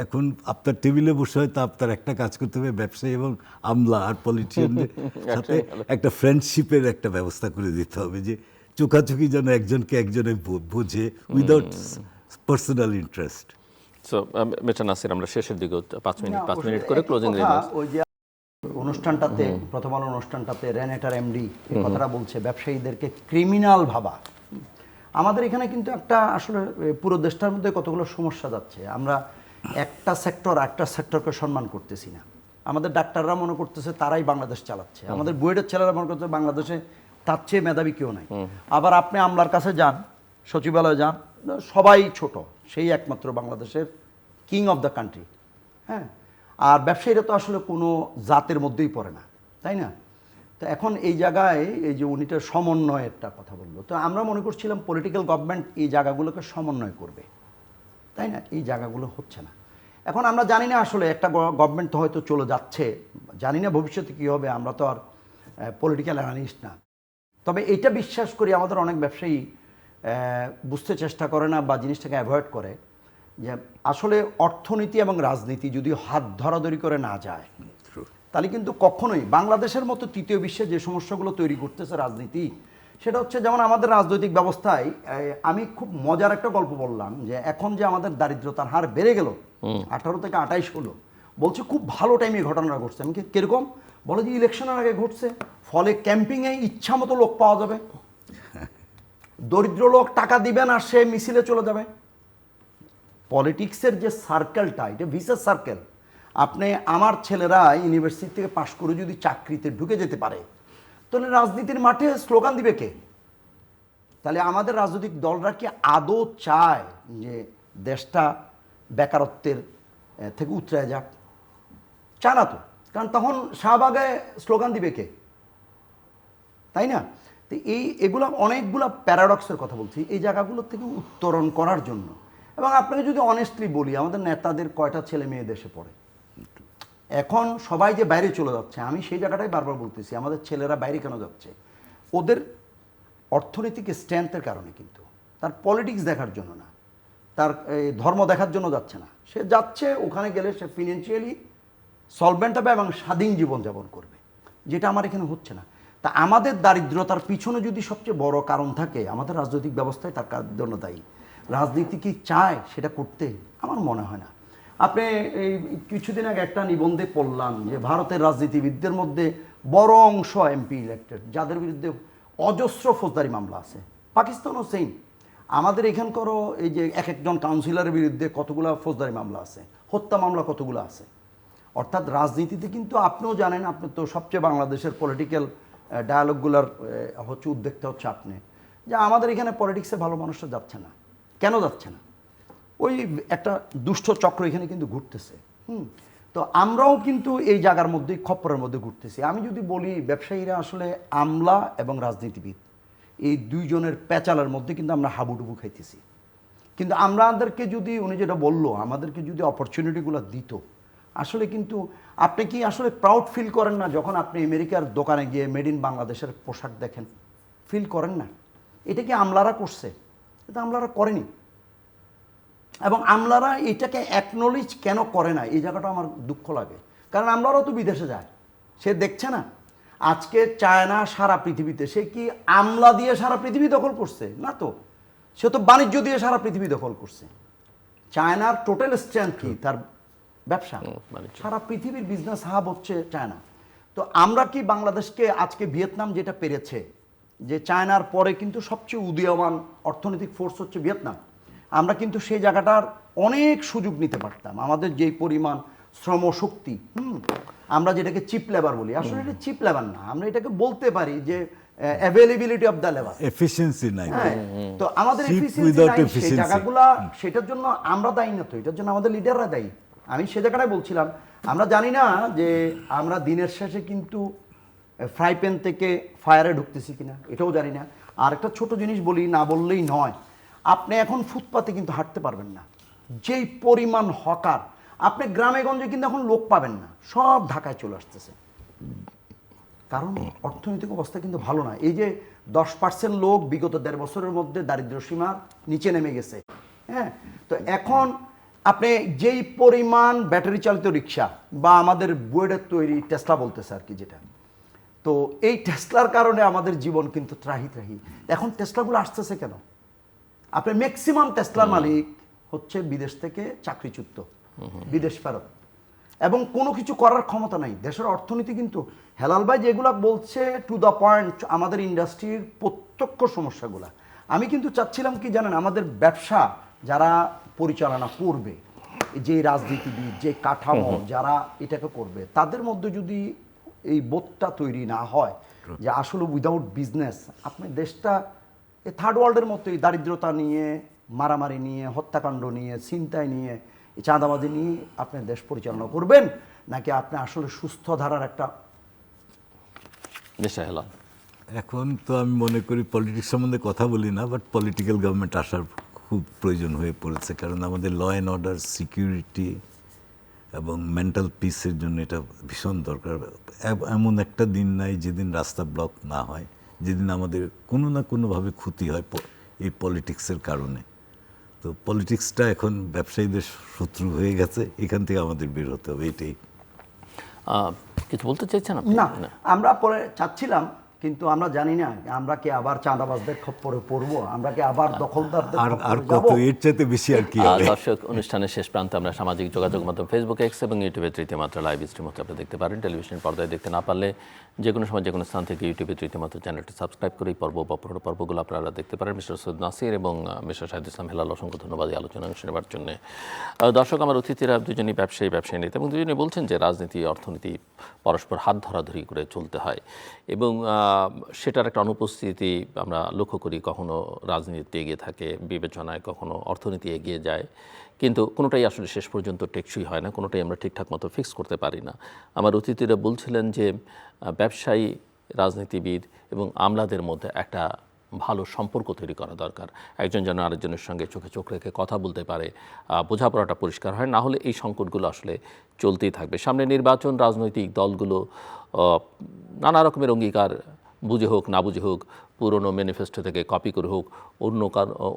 এখন আপনার টেবিলে বসে হয়তো আপনার একটা কাজ করতে হবে, ব্যবসায়ী এবং আমলা আর পলিটিশিয়ানদের সাথে একটা ফ্রেন্ডশিপের একটা ব্যবস্থা করে দিতে হবে, যে চোখাচোখি যেন একজনকে একজনে বোঝে, without personal interest. So mister Nasir, আমরা শেষের দিকে 5 মিনিট করে ক্লোজিং রিমার্কস। ওই যে অনুষ্ঠানটাতে, প্রথম আলো অনুষ্ঠানটাতে রেনেটার এমডি এই কথাটা বলছে, ব্যবসায়ীদেরকে ক্রিমিনাল ভাবা। আমাদের এখানে কিন্তু একটা আসলে পুরো দেশটার মধ্যে কতগুলো সমস্যা যাচ্ছে। আমরা একটা সেক্টরকে সম্মান করতেছি না। আমাদের ডাক্তাররা মনে করতেছে তারাই বাংলাদেশ চালাচ্ছে, আমাদের বুয়েটের ছেলেরা মনে করছে বাংলাদেশে তার চেয়ে মেধাবী কেউ নাই। আবার আপনি আমলার কাছে যান, সচিবালয়ে যান, সবাই ছোট, সেই একমাত্র বাংলাদেশের কিং অফ দ্য কান্ট্রি। হ্যাঁ, আর ব্যবসায়ীরা তো আসলে কোনো জাতের মধ্যেই পড়ে না, তাই না? তো এখন এই জায়গায় এই যে উনিটা সমন্বয়েরটা কথা বললো, তো আমরা মনে করছিলাম পলিটিক্যাল গভর্নমেন্ট এই জায়গাগুলোকে সমন্বয় করবে, তাই না? এই জায়গাগুলো হচ্ছে না। এখন আমরা জানি না, আসলে একটা গভর্নমেন্ট তো হয়তো চলে যাচ্ছে, জানি না ভবিষ্যতে কী হবে, আমরা তো আর পলিটিক্যাল অ্যানালিস্ট না। তবে এটা বিশ্বাস করি আমাদের অনেক ব্যবসায়ী বুঝতে চেষ্টা করে না বা জিনিসটাকে অ্যাভয়েড করে, যে আসলে অর্থনীতি এবং রাজনীতি যদি হাত ধরাধরি করে না যায়, তাহলে কিন্তু কখনোই বাংলাদেশের মতো তৃতীয় বিশ্বে যে সমস্যাগুলো তৈরি করতেছে রাজনীতি, সেটা হচ্ছে যেমন আমাদের রাজনৈতিক ব্যবস্থায়, আমি খুব মজার একটা গল্প বললাম যে এখন যে আমাদের দারিদ্রতার হার বেড়ে গেল, 18 থেকে 28 হলো, বলছে খুব ভালো টাইমে ঘটনাটা ঘটছে। আমি কিরকম বলে যে ইলেকশনের আগে ঘটছে, ফলে ক্যাম্পিংয়ে ইচ্ছা মতো লোক পাওয়া যাবে, দরিদ্র লোক টাকা দিবেন আর সে মিছিলে চলে যাবে। পলিটিক্সের যে সার্কেলটা, এটা ভিসাস সার্কেল। আপনি আমার ছেলেরা ইউনিভার্সিটি থেকে পাশ করে যদি চাকরিতে ঢুকে যেতে পারে, তাহলে রাজনীতির মাঠে স্লোগান দিবে কে? তাহলে আমাদের রাজনৈতিক দলরা কি আদৌ চায় যে দেশটা বেকারত্বের থেকে উতরে যাক? চায় না তো, কারণ তখন শাহবাগে স্লোগান দিবে কে, তাই না? তো এগুলো অনেকগুলো প্যারাডক্সের কথা বলছি, এই জায়গাগুলোর থেকে উত্তরণ করার জন্য। এবং আপনাকে যদি অনেস্টলি বলি, আমাদের নেতাদের কয়টা ছেলে মেয়ে দেশে পড়ে? এখন সবাই যে বাইরে চলে যাচ্ছে, আমি সেই জায়গাটাই বারবার বলতেছি, আমাদের ছেলেরা বাইরে কেন যাচ্ছে? ওদের অর্থনৈতিক স্ট্রেংথের কারণে, কিন্তু তার পলিটিক্স দেখার জন্য না, তার ধর্ম দেখার জন্য যাচ্ছে না। সে যাচ্ছে ওখানে গেলে সে ফিনান্সিয়ালি সলভেন্ট হবে এবং স্বাধীন জীবনযাপন করবে, যেটা আমার এখানে হচ্ছে না। তা আমাদের দারিদ্রতার পিছনে যদি সবচেয়ে বড় কারণ থাকে, আমাদের রাজনৈতিক ব্যবস্থায় তার জন্য দায়ী। রাজনীতি কি চায় সেটা করতে? আমার মনে হয় না। আপনি এই কিছুদিন আগে একটা নিবন্ধে পড়লাম যে ভারতের রাজনীতিবিদদের মধ্যে বড় অংশ এমপি ইলেক্টেড, যাদের বিরুদ্ধে অজস্র ফৌজদারি মামলা আছে। পাকিস্তানও সেম। আমাদের এখানকারও এই যে এক একজন কাউন্সিলরের বিরুদ্ধে কতগুলো ফৌজদারি মামলা আছে, হত্যা মামলা কতগুলো আছে। অর্থাৎ রাজনীতিতে কিন্তু আপনিও জানেন, আপনি তো সবচেয়ে বাংলাদেশের পলিটিক্যাল ডায়ালগগুলোর হচ্ছে উদ্যোক্তা হচ্ছে আপনি, যে আমাদের এখানে পলিটিক্সে ভালো মানুষরা যাচ্ছে না। কেন যাচ্ছে না? ওই একটা দুষ্ট চক্র এখানে কিন্তু ঘুরতেছে। তো আমরাও কিন্তু এই জায়গার মধ্যে, খপ্পরের মধ্যে ঘুরতেছি। আমি যদি বলি, ব্যবসায়ীরা আসলে আমলা এবং রাজনীতিবিদ এই দুইজনের প্যাচালের মধ্যে কিন্তু আমরা হাবুডুবু খাইতেছি। কিন্তু আমাদেরকে যদি, উনি যেটা বললো, আমাদেরকে যদি অপরচুনিটিগুলো দিত, আসলে কিন্তু আপনি কি আসলে প্রাউড ফিল করেন না যখন আপনি আমেরিকার দোকানে গিয়ে মেড ইন বাংলাদেশের পোশাক দেখেন? ফিল করেন না? এটা কি আমলারা করছে? এটা আমলারা করেনি। এবং আমলারা এটাকে অ্যাকনোলেজ কেন করে না, এই জায়গাটা আমার দুঃখ লাগে। কারণ আমলারাও তো বিদেশে যায়, সে দেখছে না। আজকে চায়না সারা পৃথিবীতে, সে কি আমলা দিয়ে সারা পৃথিবী দখল করছে? না তো, সে তো বাণিজ্য দিয়ে সারা পৃথিবী দখল করছে। চায়নার টোটাল স্ট্রেংথ কি? তার ব্যবসা। সারা পৃথিবীর বিজনেস হাব হচ্ছে চায়না। তো আমরা কি বাংলাদেশকে আজকে ভিয়েতনাম যেটা পেরেছে, যে চায়নার পরে কিন্তু সবচেয়ে উদীয়মান অর্থনৈতিক ফোর্স হচ্ছে ভিয়েতনাম, আমরা কিন্তু সেই জায়গাটার অনেক সুযোগ নিতে পারতাম। আমাদের যেই পরিমাণ শ্রমশক্তি, আমরা যেটাকে চিপ লেবার বলি, আসলে এটা চিপ লেবার না, আমরা এটাকে বলতে পারি যে availability of the labour, efficiency নাই। তো আমাদের এফিসিয়েন্সি নাই, সেই জায়গাগুলা, সেটার জন্য আমরা দায়ী না, তো এটার জন্য আমাদের লিডাররা দায়ী। আমি সে জায়গাটায় বলছিলাম, আমরা জানি না যে আমরা দিনের শেষে কিন্তু ফ্রাই প্যান থেকে ফায়ারে ঢুকতেছি কিনা, এটাও জানি না। আর একটা ছোট জিনিস বলি, না বললেই নয়, আপনি এখন ফুটপাতে কিন্তু হাঁটতে পারবেন না। যেই পরিমাণ হকার, আপনি গ্রামে গঞ্জে কিন্তু এখন লোক পাবেন না, সব ঢাকায় চলে আসতেছে। কারণ অর্থনৈতিক অবস্থা কিন্তু ভালো না। এই যে 10% লোক বিগত 1.5 বছরের মধ্যে দারিদ্র্য সীমার নিচে নেমে গেছে। হ্যাঁ, তো এখন আপনি যেই পরিমাণ ব্যাটারি চালিত রিক্সা বা আমাদের বুয়েটের তৈরি টেসলা বলতেছে আর কি, যেটা, তো এই টেসলার কারণে আমাদের জীবন কিন্তু ত্রাহি ত্রাহি। এখন টেসলাগুলো আসতেছে কেন? আপনি ম্যাক্সিমাম টেসলার মালিক হচ্ছে বিদেশ থেকে চাকরিচ্যুত, বিদেশ ফেরত, এবং কোনো কিছু করার ক্ষমতা নাই। দেশের অর্থনীতি কিন্তু, হেলাল ভাই যেগুলো বলছে টু দ্য পয়েন্ট, আমাদের ইন্ডাস্ট্রির প্রত্যক্ষ সমস্যাগুলো। আমি কিন্তু চাচ্ছিলাম কি জানেন, আমাদের ব্যবসা যারা পরিচালনা করবে, যে রাজনীতিবিদ, যে কাঠামো যারা এটাকে করবে, তাদের মধ্যে যদি এই বোধটা তৈরি না হয় যে আসলে উইদাউট বিজনেস আপনি দেশটা থার্ড ওয়ার্ল্ডের মতোই দারিদ্রতা নিয়ে, মারামারি নিয়ে, হত্যাকাণ্ড নিয়ে, ছিনতাই নিয়ে, চাঁদাবাজি নিয়ে আপনি দেশ পরিচালনা করবেন, নাকি আপনি আসলে সুস্থ ধারার একটা নেশা হেলা? এখন তো আমি মনে করি পলিটিক্স সম্বন্ধে কথা বলি না, বাট পলিটিক্যাল গভর্নমেন্ট আসার খুব প্রয়োজন হয়ে পড়েছে। কারণ আমাদের ল অ্যান্ড অর্ডার, সিকিউরিটি এবং মেন্টাল পিসের জন্য এটা ভীষণ দরকার। এমন একটা দিন নাই যেদিন রাস্তা ব্লক না হয়, যেদিন আমাদের কোনো না কোনোভাবে ক্ষতি হয় এই পলিটিক্সের কারণে। তো পলিটিক্সটা এখন ব্যবসায়ীদের শত্রু হয়ে গেছে, এখান থেকে আমাদের বের হতে হবে, এটাই। কিছু বলতে চাইছেন আপনি? না, আমরা পরে চাচ্ছিলাম কিন্তু আমরা জানি না আমরা কি আবার চাঁদাবাজদের খপ্পরে পড়বো, আমরা কি আবার দখলদারদের আর খপ্পরে কত যাবো? এর চাইতে বেশি আর কি হবে? দর্শক, অনুষ্ঠানের শেষ প্রান্তে আমরা সামাজিক যোগাযোগ মাধ্যম ফেসবুক, এক্স এবং ইউটিউবে তৃতীয় মাত্রা লাইভ স্ট্রিম হচ্ছে আপনি দেখতে পারেন। টেলিভিশন পর্দায় দেখতে না পারলে যে কোনো সময় যে কোনো স্থান থেকে ইউটিউবে তৃতীয় মাত্রা চ্যানেলটি সাবস্ক্রাইব করে এই পর্ব বা পুরো পর্বগুলো আপনারা দেখতে পারেন। মিস্টার সৈয়দ নাসির এবং মিস্টার শাহিদ ইসলাম হেলাল, অসংখ্য ধন্যবাদ এই আলোচনা অংশ নেবার জন্য। দর্শক, আমার অতিথিরা দুজনই ব্যবসায়ী নেতা এবং দুজনই বলছেন যে রাজনীতি অর্থনীতি পরস্পর হাত ধরাধরি করে চলতে হয় এবং সেটার একটা অনুপস্থিতি আমরা লক্ষ্য করি। কখনো রাজনীতি এগিয়ে থাকে বিবেচনায়, কখনো অর্থনীতি এগিয়ে যায়, কিন্তু কোনোটাই আসলে শেষ পর্যন্ত টেকসই হয় না, কোনোটাই আমরা ঠিকঠাক মতো ফিক্স করতে পারি না। আমার অতিথিরা বলছিলেন যে ব্যবসায়ী, রাজনীতিবিদ এবং আমলাদের মধ্যে একটা ভালো সম্পর্ক তৈরি করা দরকার। একজন যেন আরেকজনের সঙ্গে চোখে চোখ রেখে কথা বলতে পারে, বোঝাপড়াটা পরিষ্কার হয়, না হলে এই সংকটগুলো আসলে চলতেই থাকবে। সামনে নির্বাচন, রাজনৈতিক দলগুলো নানা রকমের অঙ্গীকার বুঝে হোক না বুঝে হোক, পুরনো ম্যানিফেস্টো থেকে কপি করে হোক,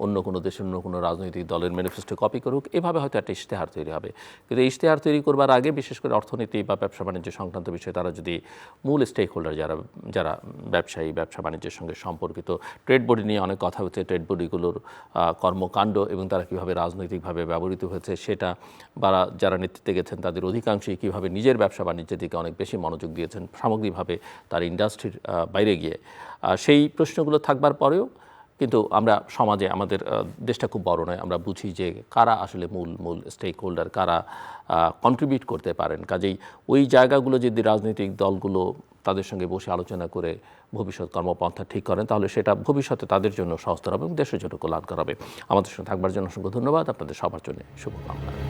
অন্য কোনো দেশের অন্য কোনো রাজনৈতিক দলের ম্যানিফেস্টো কপি করে হোক, এভাবে হয়তো একটা ইশতেহার তৈরি হবে। কিন্তু এই ইশতেহার তৈরি করবার আগে বিশেষ করে অর্থনীতি বা ব্যবসা বাণিজ্য সংক্রান্ত বিষয়ে তারা যদি মূল স্টেক হোল্ডার যারা ব্যবসায়ী, ব্যবসা বাণিজ্যের সঙ্গে সম্পর্কিত, ট্রেড বডি নিয়ে অনেক কথা হচ্ছে, ট্রেড বডিগুলোর কর্মকাণ্ড এবং তারা কীভাবে রাজনৈতিকভাবে ব্যবহৃত হয়েছে সেটা, বা যারা নেতৃত্বে গেছেন তাদের অধিকাংশই কীভাবে নিজের ব্যবসা বাণিজ্যের দিকে অনেক বেশি মনোযোগ দিয়েছেন সামগ্রিকভাবে তার ইন্ডাস্ট্রির বাইরে গিয়ে, সেই প্রশ্নগুলো থাকবার পরেও কিন্তু আমরা সমাজে, আমাদের দেশটা খুব বড় নয়, আমরা বুঝি যে কারা আসলে মূল স্টেক হোল্ডার, কারা কন্ট্রিবিউট করতে পারেন। কাজেই ওই জায়গাগুলো যদি রাজনৈতিক দলগুলো তাদের সঙ্গে বসে আলোচনা করে ভবিষ্যৎ কর্মপন্থা ঠিক করেন, তাহলে সেটা ভবিষ্যতে তাদের জন্য সহজতর হবে এবং দেশের জন্য কল্যাণকর হবে। আমাদের সঙ্গে থাকবার জন্য অসংখ্য ধন্যবাদ। আপনাদের সবার জন্য শুভকামনা।